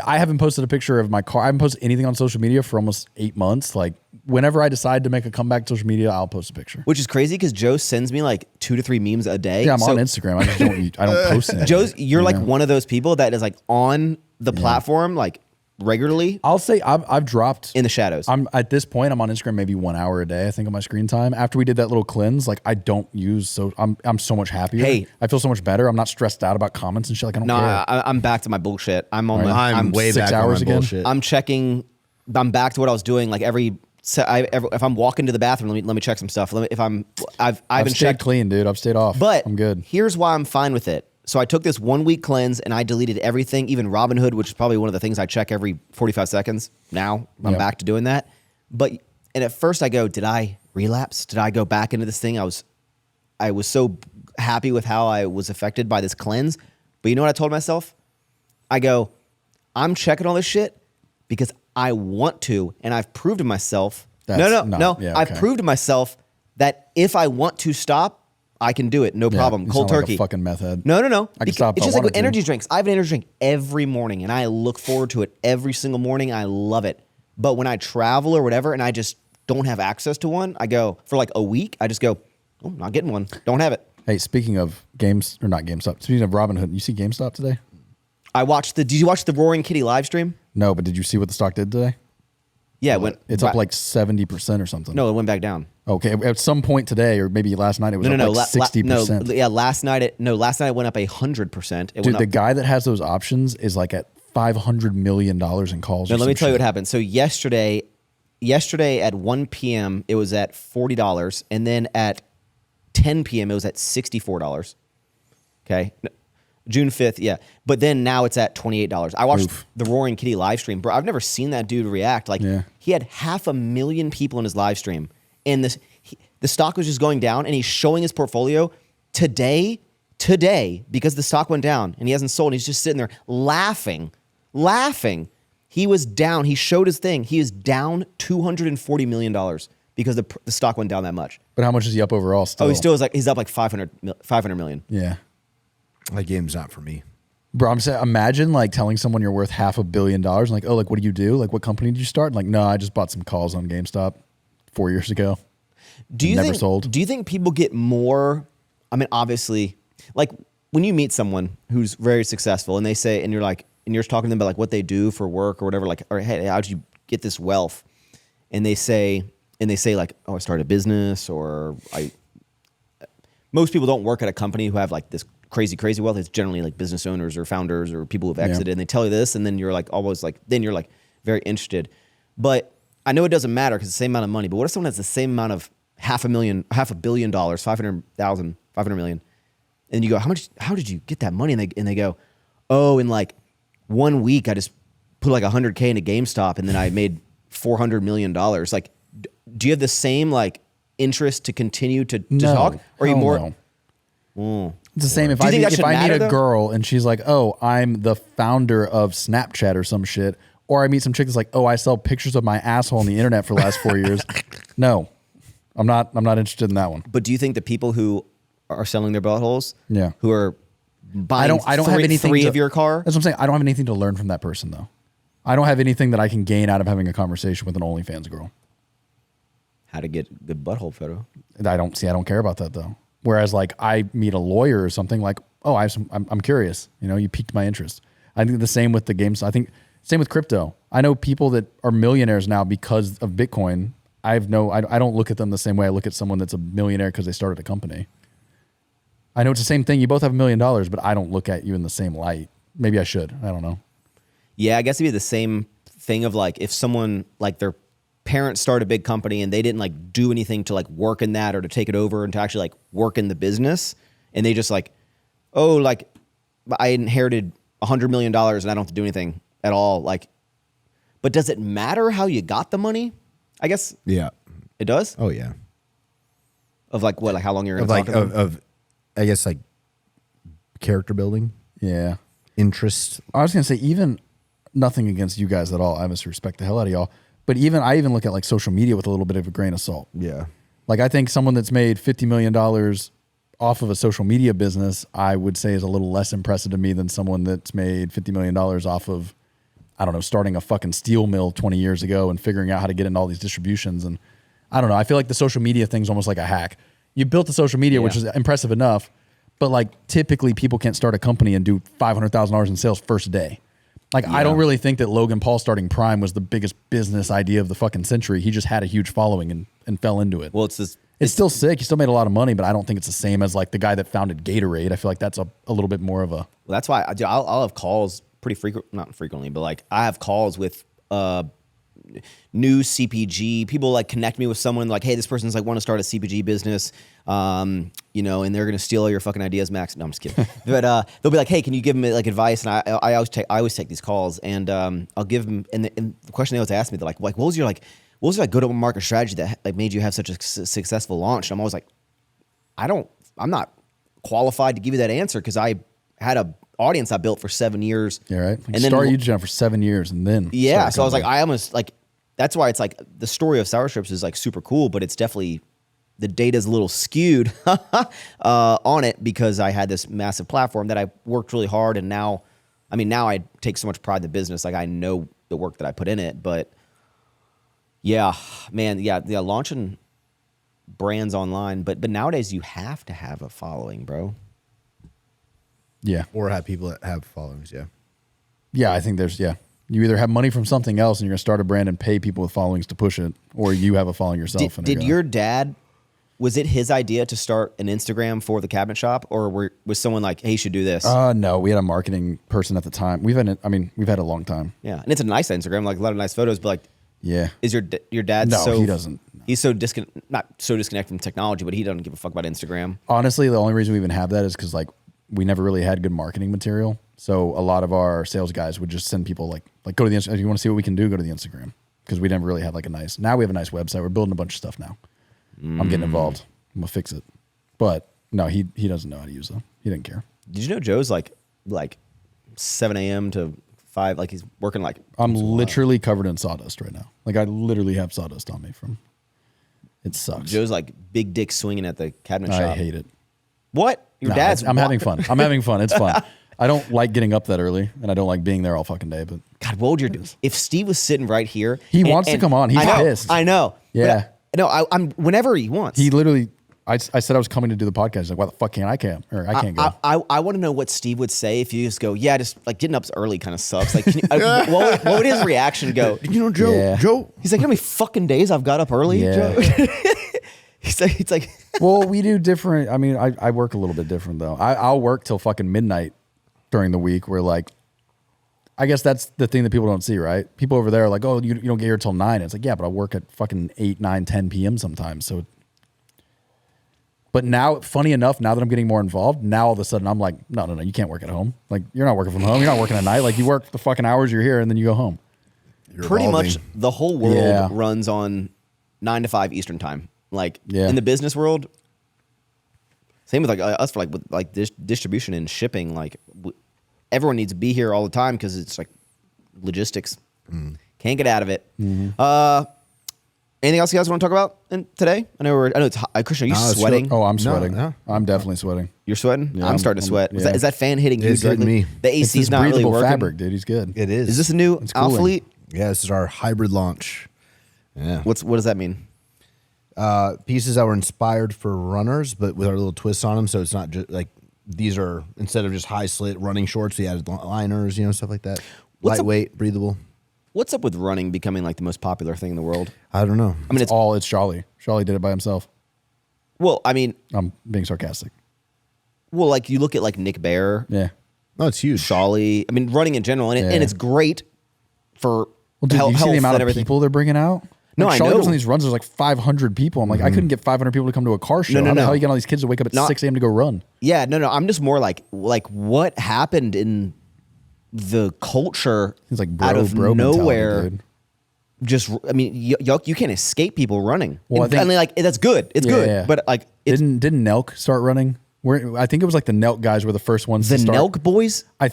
I haven't posted a picture of my car. I haven't posted anything on social media for almost 8 months. Like, whenever I decide to make a comeback to social media, I'll post a picture. Which is crazy because Joe sends me like 2 to 3 memes a day. Yeah, I'm So on Instagram. I just don't post it. You're like one of those people that is like on the platform like regularly I'll say I've dropped in the shadows. I'm at this point. I'm on Instagram maybe 1 hour a day. I think of my screen time. After we did that little cleanse, like I don't use so I'm so much happier. Hey. I feel so much better. I'm not stressed out about comments and shit. Like I don't No, care. I'm back to my bullshit. I'm on. I'm way 6 back on hours my again. bullshit. I'm checking. I'm back to what I was doing. Like if I'm walking to the bathroom, let me check some stuff. I've I've been stayed checked. clean, dude. I've stayed off. But I'm good. Here's why I'm fine with it. So I took this 1 week cleanse and I deleted everything, even Robinhood, which is probably one of the things I check every 45 seconds. Now I'm Yep. back to doing that. And at first I go, did I relapse? Did I go back into this thing? I was so happy with how I was affected by this cleanse. But you know what I told myself? I go, I'm checking all this shit because I want to, and I've proved to myself. No. Yeah, I've okay. proved to myself that if I want to stop, I can do it. No problem. You Cold sound like turkey. a fucking meth head. No. I can stop if It's I just like with wanted to. energy drinks. I have an energy drink every morning, and I look forward to it every single morning. I love it. But when I travel or whatever, and I just don't have access to one, I go for like a week. I just go, oh, not getting one. Don't have it. Hey, speaking of games, or not GameStop, speaking of Robinhood, you see GameStop today? Did you watch the Roaring Kitty live stream? No, but did you see what the stock did today? Yeah, It's up like 70% or something. No, it went back down. Okay, at some point today, or maybe last night, it was up like 60%. Last night it went up 100%. Dude, the guy that has those options is like at $500 million in calls. Now, let me tell you what happened. So yesterday at 1 p.m. it was at $40, and then at 10 p.m. it was at $64. Okay, June 5th, yeah. But then now it's at $28. I watched the Roaring Kitty live stream, bro. I've never seen that dude react. Like he had 500,000 people in his live stream, and the stock was just going down, and he's showing his portfolio today because the stock went down and he hasn't sold. And he's just sitting there laughing. He was down. He showed his thing. He is down $240 million because the stock went down that much. But how much is he up overall still? Oh, he's up like 500 million. Yeah. That game's not for me. Bro, I'm saying, imagine like telling someone you're worth $500 million. Like, oh, like, what do you do? Like, what company did you start? Like, no, I just bought some calls on GameStop 4 years ago. Do you think people get more? I mean, obviously, like when you meet someone who's very successful and they say, and you're talking to them about like what they do for work or whatever, like, or hey, how'd you get this wealth? And they say like, oh, I started a business, or most people don't work at a company who have like this crazy wealth. It's generally like business owners or founders or people who've exited, and they tell you this, and then you're like almost like, then you're like very interested. But I know it doesn't matter because it's the same amount of money, but what if someone has the same amount of $500 million, $500,000, 500 million, and you go, how did you get that money? And they go, oh, in like 1 week, I just put like $100K into GameStop, and then I made $400 million. Like, do you have the same like interest to continue to talk? Or are you more? No. It's the same if I meet a girl and she's like, oh, I'm the founder of Snapchat or some shit. Or I meet some chick that's like, oh, I sell pictures of my asshole on the internet for the last 4 years. No, I'm not interested in that one. But do you think the people who are selling their buttholes, who are buying I don't have anything three of your car? That's what I'm saying. I don't have anything to learn from that person, though. I don't have anything that I can gain out of having a conversation with an OnlyFans girl. How to get good butthole photo? I don't care about that though. Whereas like I meet a lawyer or something, like, oh, I'm curious. You know, you piqued my interest. I think the same with the games. I think same with crypto. I know people that are millionaires now because of Bitcoin. I don't look at them the same way I look at someone that's a millionaire because they started a company. I know it's the same thing. You both have $1 million, but I don't look at you in the same light. Maybe I should. I don't know. Yeah, I guess it'd be the same thing of like if someone like their parents started a big company and they didn't like do anything to like work in that or to take it over and to actually like work in the business, and they just like, oh, like I inherited $100 million and I don't have to do anything at all. Like, but does it matter how you got the money? I guess. Yeah. It does? Oh yeah. Of like what, like how long you're going to talk of I guess like character building. Yeah. Interest. I was going to say, even nothing against you guys at all. I must respect the hell out of y'all. But I even look at like social media with a little bit of a grain of salt. Yeah. Like I think someone that's made $50 million off of a social media business, I would say is a little less impressive to me than someone that's made $50 million off of, I don't know, starting a fucking steel mill 20 years ago and figuring out how to get into all these distributions. And I don't know. I feel like the social media thing's almost like a hack. You built the social media, which is impressive enough, but like typically people can't start a company and do $500,000 in sales first day. Like, I don't really think that Logan Paul starting Prime was the biggest business idea of the fucking century. He just had a huge following and fell into it. Well, it's still sick. He still made a lot of money, but I don't think it's the same as like the guy that founded Gatorade. I feel like that's a little bit more of a... Well, that's why I'll have calls not frequently, but like I have calls with new CPG people, like connect me with someone like, hey, this person's like want to start a CPG business, you know, and they're gonna steal all your fucking ideas, Max. No, I'm just kidding. But they'll be like, hey, can you give them like advice? And I always take these calls, and I'll give them. And the question they always ask me, they're like, what was your go to market strategy that like made you have such a successful launch? And I'm always like, I'm not qualified to give you that answer because I had a audience I built for 7 years. Yeah, right. And then started YouTube for 7 years, and then so I was like, I almost like. That's why it's like the story of Sour Strips is like super cool, but it's definitely the data's a little skewed on it because I had this massive platform that I worked really hard, and now I take so much pride in the business. Like I know the work that I put in it, but Yeah, man. Yeah, launching brands online, but nowadays you have to have a following, bro. Yeah. Or have people that have followings. Yeah. Yeah, I think you either have money from something else and you're gonna start a brand and pay people with followings to push it, or you have a following yourself. Did your dad? Was it his idea to start an Instagram for the cabinet shop, or was someone like, "Hey, you should do this"? No, we had a marketing person at the time. We've had a long time. Yeah, and it's a nice Instagram, like a lot of nice photos. But like, Yeah. is your dad? No, so he doesn't. He's so not so disconnected from technology, but he doesn't give a fuck about Instagram. Honestly, the only reason we even have that is because like we never really had good marketing material. So a lot of our sales guys would just send people like go to the Instagram. If you want to see what we can do, go to the Instagram, because we never really had like now we have a nice website. We're building a bunch of stuff now. I'm getting involved. I'm gonna fix it. But no, he doesn't know how to use them. He didn't care. Did you know Joe's like 7 a.m. to 5? Like he's working like. I'm literally covered in sawdust right now. Like I literally have sawdust on me from. It sucks. Joe's like big dick swinging at the cabinet shop. I hate it. What? Your dad's. I'm having fun. I'm having fun. It's fun. I don't like getting up that early, and I don't like being there all fucking day. But God, what would you? If Steve was sitting right here, he wants to come on. He's pissed. I know. Yeah. I'm whenever he wants. He literally. I said I was coming to do the podcast. He's like, why the fuck can't I come? Or I can't go. I want to know what Steve would say if you just go, yeah, just like getting up early kind of sucks. Like, what would his reaction go? You know, Joe. Yeah. Joe. He's like, how many fucking days I've got up early, Yeah. Joe? He's like. Well, we do different. I mean, I work a little bit different though. I'll work till fucking midnight during the week. Where like, I guess that's the thing that people don't see, right? People over there are like, oh, you don't get here till 9. It's like, yeah, but I work at fucking 8, 9, 10 p.m. sometimes. So. But now, funny enough, now that I'm getting more involved, now all of a sudden I'm like, no, you can't work at home. Like, you're not working from home. You're not working at night. Like, you work the fucking hours you're here and then you go home. You're pretty evolving. much the whole world runs on 9 to 5 Eastern time. Like in the business world, same with like us for like this distribution and shipping. Like everyone needs to be here all the time because it's like logistics. Can't get out of it. Anything else you guys want to talk about today? I know it's hot. Christian, are you sweating? Oh, I'm sweating. No. I'm definitely sweating. You're sweating? Yeah, I'm starting to sweat. yeah. Is that fan hitting you? It's hitting directly? me. The It's AC's this not really breathable working. fabric, dude. He's good. It is. Is this a new cooling. Alphalete? Yeah, this is our hybrid launch. Yeah. What does that mean? Pieces that were inspired for runners, but with our little twists on them. So it's not just like these are, instead of just high slit running shorts, we added liners, stuff like that. Lightweight, breathable. What's up with running becoming like the most popular thing in the world? I don't know. I mean, It's Charlie. Charlie did it by himself. well, I mean, I'm being sarcastic. well, like you look at like Nick Bear, Yeah. No, it's huge. Shawley. I mean, running in general, and Yeah. it's great for Well, dude, health you see the amount and of everything. people they're bringing out? No, Like, I Charlie know. goes on these runs. There's like 500 people. I'm like, I couldn't get 500 people to come to a car show. No, How the no. hell are you getting all these kids to wake up at 6 a.m. to go run? Yeah, no. I'm just more like what happened in the culture It's like out of bro nowhere. mentality, dude. Just, I mean, you can't escape people running. Well, I mean, like that's good. It's good, Yeah. but like it's Didn't Nelk start running? I think it was like the Nelk guys were the first ones the to start. Nelk boys. I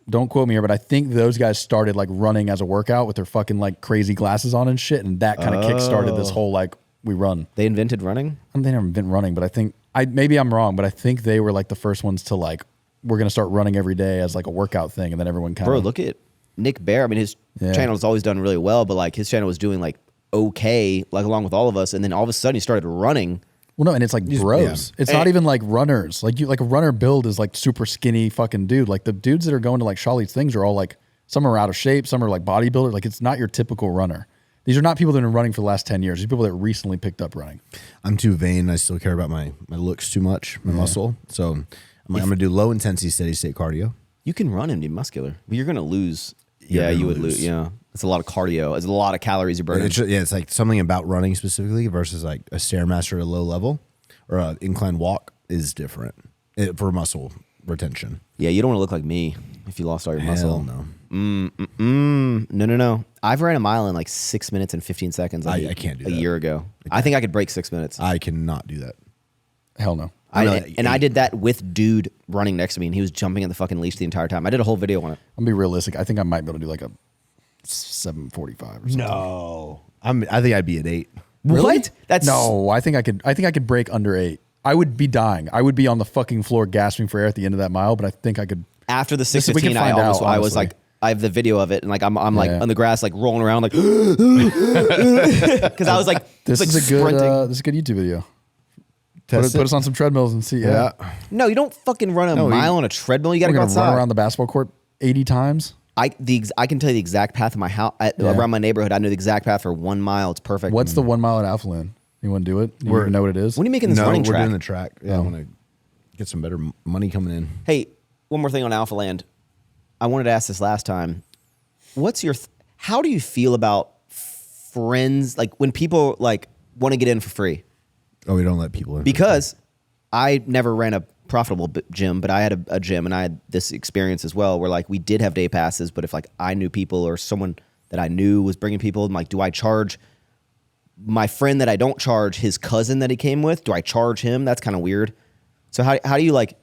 don't quote me here, but I think those guys started like running as a workout with their fucking like crazy glasses on and shit, and that kind of kickstarted this whole like we run. They invented running. I mean, they never been running, but I think maybe I'm wrong, but I think they were like the first ones to like we're gonna start running every day as like a workout thing, and then everyone kind Bro, of look at Nick Bear. I mean, his channel has always done really well, but like his channel was doing like okay, like along with all of us, and then all of a sudden he started running. Well, no, and it's like bros. yeah. It's not even like runners. Like a runner build is like super skinny fucking dude. Like the dudes that are going to like Shawlee's things are all like some are out of shape, some are like bodybuilder. Like it's not your typical runner. These are not people that have been running for the last 10 years. These are people that recently picked up running. I'm too vain. I still care about my looks too much, my muscle. So I'm going to do low intensity, steady state cardio. You can run and be muscular, but you're gonna lose. Yeah, you would lose. Yeah, it's a lot of cardio. It's a lot of calories you're burning. It's like something about running specifically versus like a Stairmaster at a low level or an incline walk is different for muscle retention. Yeah, you don't want to look like me if you lost all your muscle. Hell no. No. I've ran a mile in like 6 minutes and 15 seconds. Like I can't do a that. year ago. I think I could break 6 minutes. I cannot do that. Hell no. I did that with dude running next to me, and he was jumping at the fucking leash the entire time. I did a whole video on it. I'm gonna be realistic. I think I might be able to do like a 7:45 or something. No. I think I'd be at 8. Really? What? That's No, I think I could break under 8. I would be dying. I would be on the fucking floor gasping for air at the end of that mile, but I think I could. after the we can 6:15. I find out, was honestly. like, I have the video of it, and like I'm like Yeah. on the grass, like rolling around, like because I was like, This like is a sprinting. good. This is a good YouTube video. Put Test it. us on some treadmills and see. Yeah, No, you don't fucking run a mile on a treadmill. You got to we're go gonna outside. run around the basketball court 80 times. I can tell you the exact path of my house around my neighborhood. I know the exact path for 1 mile. It's perfect. What's the 1 mile at Alphaland? You want to do it? You even know what it is? When are you making this No, running we're track? doing the track. Yeah, I want to get some better money coming in. Hey, one more thing on Alpha Land. I wanted to ask this last time. What's your? How do you feel about friends? Like when people like want to get in for free? Oh, we don't let people in. Because I never ran a profitable gym, but I had a gym, and I had this experience as well, where like we did have day passes. But if like I knew people or someone that I knew was bringing people, I'm like, do I charge my friend that I don't charge his cousin that he came with? Do I charge him? That's kind of weird. So how do you like?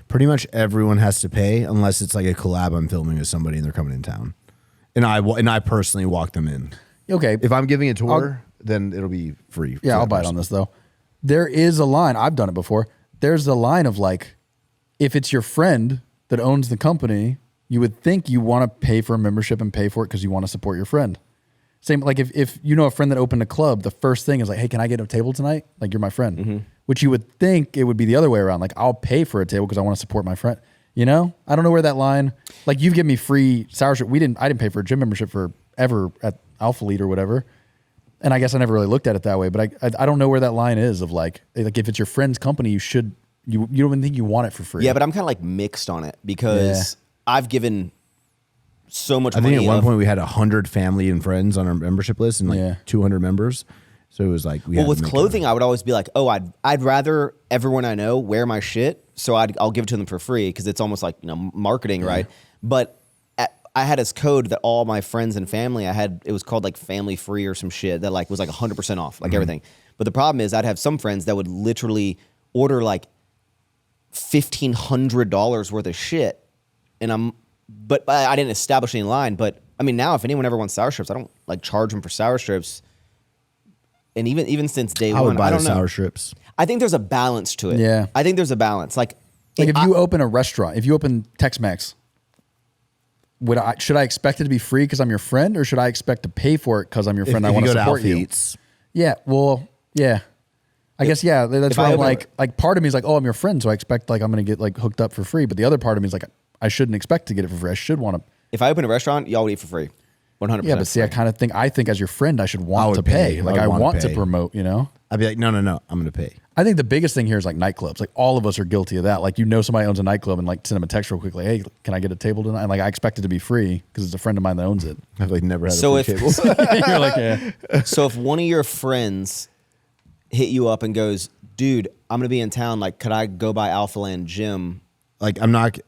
Pretty much everyone has to pay unless it's like a collab I'm filming with somebody and they're coming in town, and I personally walk them in. Okay. If I'm giving a tour, then it'll be free. Yeah, I'll bite on this though. There is a line. I've done it before. There's the line of like, if it's your friend that owns the company, you would think you want to pay for a membership and pay for it because you want to support your friend. Same like if you know a friend that opened a club, the first thing is like, hey, can I get a table tonight? Like you're my friend. Mm-hmm. Which you would think it would be the other way around. Like I'll pay for a table because I want to support my friend. You know? I don't know where that line. Like you've given me free sour shit. I didn't pay for a gym membership forever at Alpha Lead or whatever. And I guess I never really looked at it that way. But I don't know where that line is of like if it's your friend's company, you don't even think you want it for free. Yeah, but I'm kind of like mixed on it because I've given so much I money. think at one point we had 100 family and friends on our membership list and like 200 members. So it was like well, with clothing, I would always be like, oh, I'd rather everyone I know wear my shit, so I'll give it to them for free because it's almost like marketing, right? But I had this code that all my friends and family it was called like family free or some shit that like was like 100% off, like everything. But the problem is I'd have some friends that would literally order like $1,500 worth of shit, and but I didn't establish any line. But I mean, now if anyone ever wants sour strips, I don't like charge them for sour strips. And even since day I one, would buy I the don't know. sour strips. I think there's a balance to it. Yeah. I think there's a balance. Like if you open a restaurant, if you open Tex-Mex, should I expect it to be free because I'm your friend, or should I expect to pay for it because I'm your friend? I want to support you. Eats, Yeah. Well, yeah. I guess yeah. That's why I'm like part of me is like, oh, I'm your friend, so I expect like I'm gonna get like hooked up for free. But the other part of me is like, I shouldn't expect to get it for free. I should want to. if I open a restaurant, y'all would eat for free. 100%. Yeah, but see, I think as your friend, I should want to pay. Like I want to promote. You know. I'd be like, no, I'm going to pay. I think the biggest thing here is like nightclubs. Like all of us are guilty of that. Like somebody owns a nightclub and like send them a text real quick, like, hey, can I get a table tonight? And like I expect it to be free because it's a friend of mine that owns it. I've like never had So a free if- table. You're like, yeah. So if one of your friends hit you up and goes, dude, I'm gonna be in town. Like, could I go by Alpha Land Gym? Like I'm not.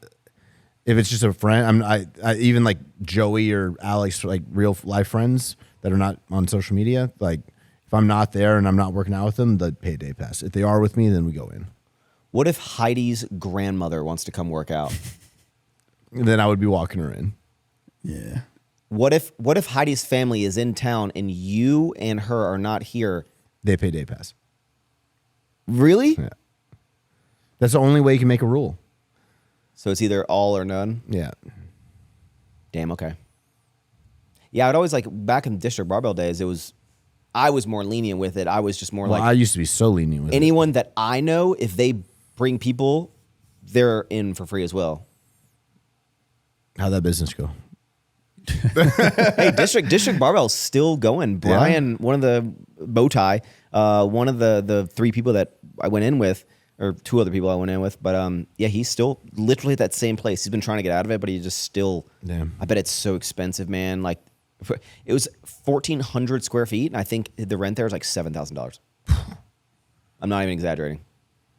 If it's just a friend, I even like Joey or Alex, like real life friends that are not on social media. Like if I'm not there and I'm not working out with them, they pay a day pass. If they are with me, then we go in. What if Heidi's grandmother wants to come work out? Then I would be walking her in. Yeah. What if Heidi's family is in town and you and her are not here? They pay day pass. Really? Yeah. That's the only way you can make a rule. So it's either all or none? Yeah. Damn, okay. Yeah, I'd always like back in District Barbell days, I was more lenient with it. I was just more Well, I used to be so lenient with anyone that I know, if they bring people, they're in for free as well. How'd that business go? Hey, District Barbell's still going. Brian, one of the bow tie, one of the three people that I went in with, or two other people I went in with, but yeah, he's still literally at that same place. He's been trying to get out of it, but he just still. Damn. I bet it's so expensive, man. Like, it was 1,400 square feet, and I think the rent there is like $7,000. I'm not even exaggerating.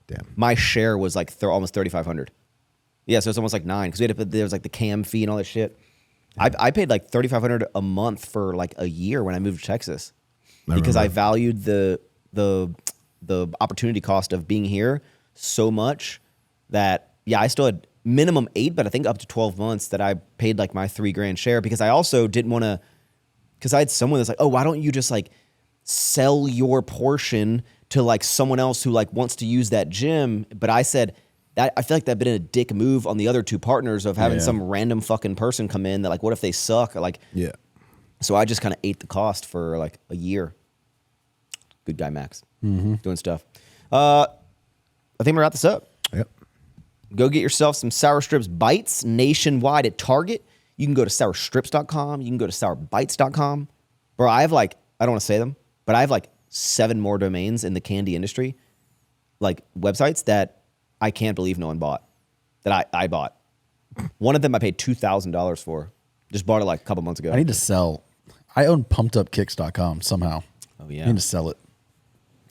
Damn. My share was like almost 3,500. Yeah, so it's almost like 9 because there was like the cam fee and all that shit. Yeah. I paid like 3,500 a month for like a year when I moved to Texas because I valued the opportunity cost of being here so much that I still had minimum 8, but I think up to 12 months that I paid like my $3,000 share because I also didn't want to, because I had someone that's like, oh, why don't you just like sell your portion to like someone else who like wants to use that gym? But I said, I feel like that'd been a dick move on the other two partners of having Yeah. some random fucking person come in that like, what if they suck? Like, Yeah. so I just kind of ate the cost for like a year. Good guy, Maxx, doing stuff. I think we're wrap this up. Yep. Go get yourself some Sour Strips bites nationwide at Target. You can go to sourstrips.com. You can go to sourbites.com. Bro, I have like, I don't want to say them, but I have like 7 more domains in the candy industry, like websites that I can't believe no one bought, that I bought. One of them I paid $2,000 for. Just bought it like a couple months ago. I need to sell. I own pumpedupkicks.com somehow. Oh, yeah. I need to sell it.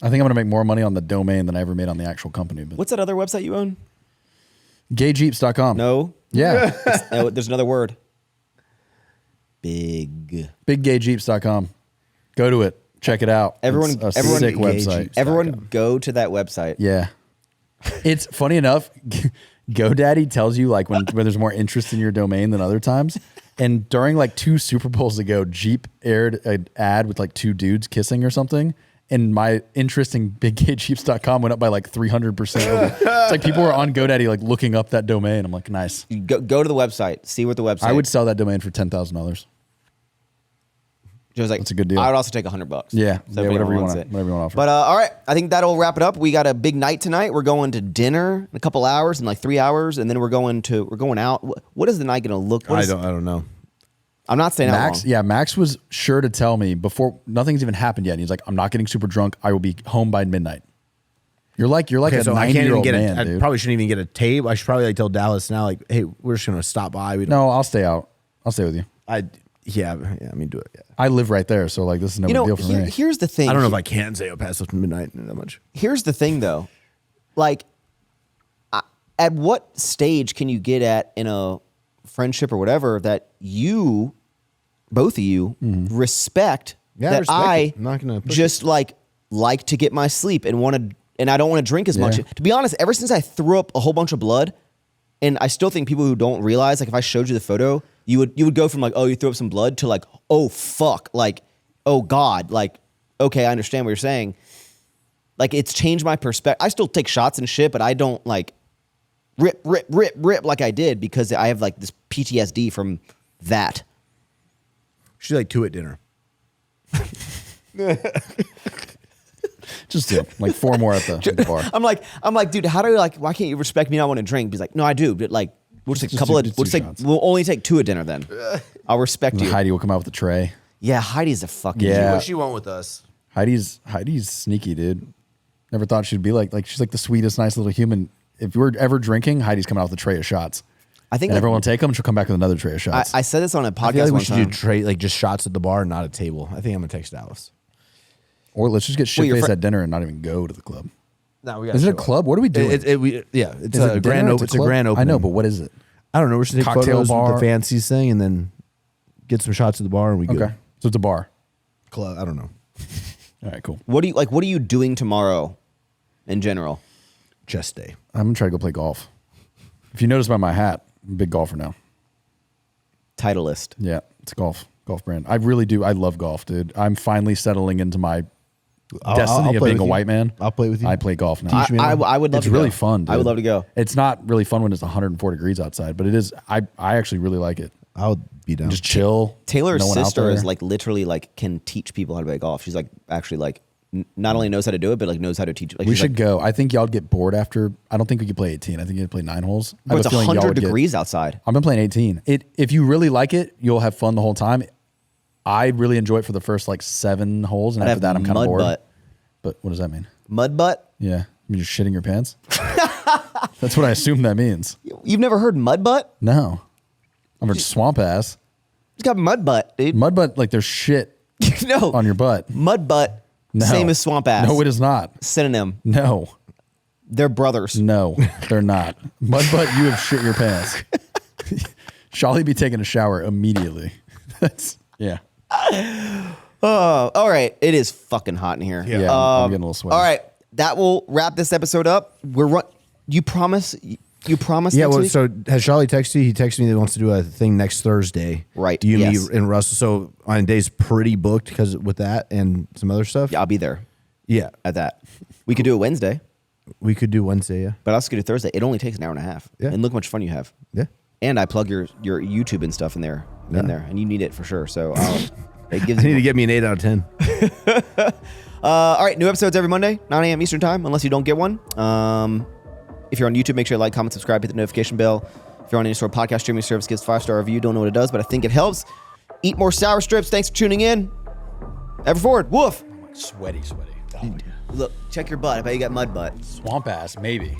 I think I'm going to make more money on the domain than I ever made on the actual company. But What's that other website you own? gayjeeps.com. No. Yeah. No, there's another word. Big. Biggayjeeps.com. Go to it. Check it out. Everyone- It's a everyone- sick Gay website. Jeeps. Everyone go to that website. Yeah. It's funny enough, GoDaddy tells you like when there's more interest in your domain than other times. And during like 2 Super Bowls ago, Jeep aired an ad with like 2 dudes kissing or something. And my interest in biggayjeeps.com went up by like 300%. It's like people were on GoDaddy like looking up that domain. I'm like, nice. You go to the website. See what the website. I would sell that domain for $10,000. Joe's like, That's a good deal. I would also take $100. Yeah. So Yeah, if whatever anyone you wants wanna- it. whatever you wanna offer. But all right, I think that'll wrap it up. We got a big night tonight. We're going to dinner in a couple hours, in like 3 hours, and then we're going out. What is the night going to look? I don't know. I'm not staying out Max, long. yeah, Max was sure to tell me before nothing's even happened yet. And he's like, I'm not getting super drunk. I will be home by midnight. You're like Okay, a so I can't even 90-year-old get man, I dude. probably shouldn't even get a tape. I should probably like tell Dallas now, like, hey, we're just gonna stop by. We don't. No, I'll stay out. I'll stay with you. Yeah. I mean, do it. Yeah. I live right there, so like this is no You big know, deal for me. here's the thing. I don't know if I can say past midnight that much. Here's the thing, though. Like, at what stage can you get at in a friendship or whatever that you, both of you, respect Yeah, I that respect I it. I'm not gonna push just like to get my sleep and I don't want to drink as much. Yeah. To be honest, ever since I threw up a whole bunch of blood, and I still think people who don't realize, like if I showed you the photo, you would go from like, oh, you threw up some blood to like, oh fuck, like, oh God, like, okay, I understand what you're saying. Like it's changed my perspective. I still take shots and shit, but I don't like rip like I did because I have like this PTSD from that. She's like 2 at dinner. Just do like 4 more at the bar. I'm like, dude, how do you like? Why can't you respect me? Not want to drink? He's like, no, I do. But like, we'll just take a Just couple do- of. just We'll do just take. shots. We'll only take 2 at dinner then. I'll respect you. Heidi will come out with a tray. Yeah, Heidi's a fucking. Yeah. What she want with us? Heidi's sneaky, dude. Never thought she'd be like she's like the sweetest, nice little human. If we're ever drinking, Heidi's coming out with a tray of shots. I think And like, everyone will take them. She'll come back with another tray of shots. I said this on a I podcast feel like we one should time. do trade like just shots at the bar, not a table. I think I'm gonna text Dallas. or let's just get Well, your shit faced fri- at dinner and not even go to the club. No, we got. Is it a club? What are we doing? It's Is a it grand dinner? open. It's a club? grand opening. I know, but what is it? I don't know. We're just take Cocktail photos bar? with the fancies thing, and then get some shots at the bar, and we go. Okay, so it's a bar. Club. I don't know. All right, cool. What are you doing tomorrow, in general? Chest day. I'm gonna try to go play golf. If you notice by my hat, I'm a big golfer now. Titleist. Yeah, it's a golf brand. I really do. I love golf, dude. I'm finally settling into my destiny I'll of play being a with you. white man. I'll play with you. I play golf now. Teach me. I would love It's to really go. fun, dude. I would love to go. It's not really fun when it's 104 degrees outside, but it is. I actually really like it. I'll be down. Just chill. Taylor's no one out sister there. is like literally like can teach people how to play golf. She's like actually like not only knows how to do it, but like knows how to teach. Like We she's should like, go. I think y'all would get bored after. I don't think we could play 18. I think you'd play 9 holes. I Bro, have it's a feeling y'all 100 would get- degrees outside. I've been playing 18. If you really like it, you'll have fun the whole time. I really enjoy it for the first like 7 holes, and I'd after have that, I'm kind of mud bored. butt. But what does that mean? Mud butt? Yeah, you're shitting your pants. That's what I assume that means. You've never heard mud butt? No, I'm a swamp ass. It's got mud butt, dude. Mud butt, like there's shit No. on your butt. Mud butt. No. Same as swamp ass. No, it is not. Synonym. No, They're brothers. no, they're not. Mud butt, you have shit your pants. Shall be taking a shower immediately? That's yeah. Oh, all right. It is fucking hot in here. Yeah, I'm getting a little sweaty. All right. That will wrap this episode up. You promise? You promise? Yeah, next well, week? so has Charlie texted you? He texted me that he wants to do a thing next Thursday. Right, You, yes. me, and Russell. So on days pretty booked because with that and some other stuff. Yeah, I'll be there Yeah. at that. We could do it Wednesday. We could do Wednesday, yeah. But I also could do Thursday. It only takes an hour and a half. Yeah. And look how much fun you have. Yeah. And I plug your YouTube and stuff in there, Yeah. and you need it for sure. So it gives I need you. to get me an 8 out of 10. All right, new episodes every Monday, 9 a.m. Eastern time, unless you don't get one. If you're on YouTube, make sure you like, comment, subscribe, hit the notification bell. If you're on any sort of podcast streaming service, give us a 5-star review. Don't know what it does, but I think it helps. Eat more sour strips. Thanks for tuning in. Ever forward. Woof. Sweaty. Look, check your butt. I bet you got mud butt. Swamp ass, maybe.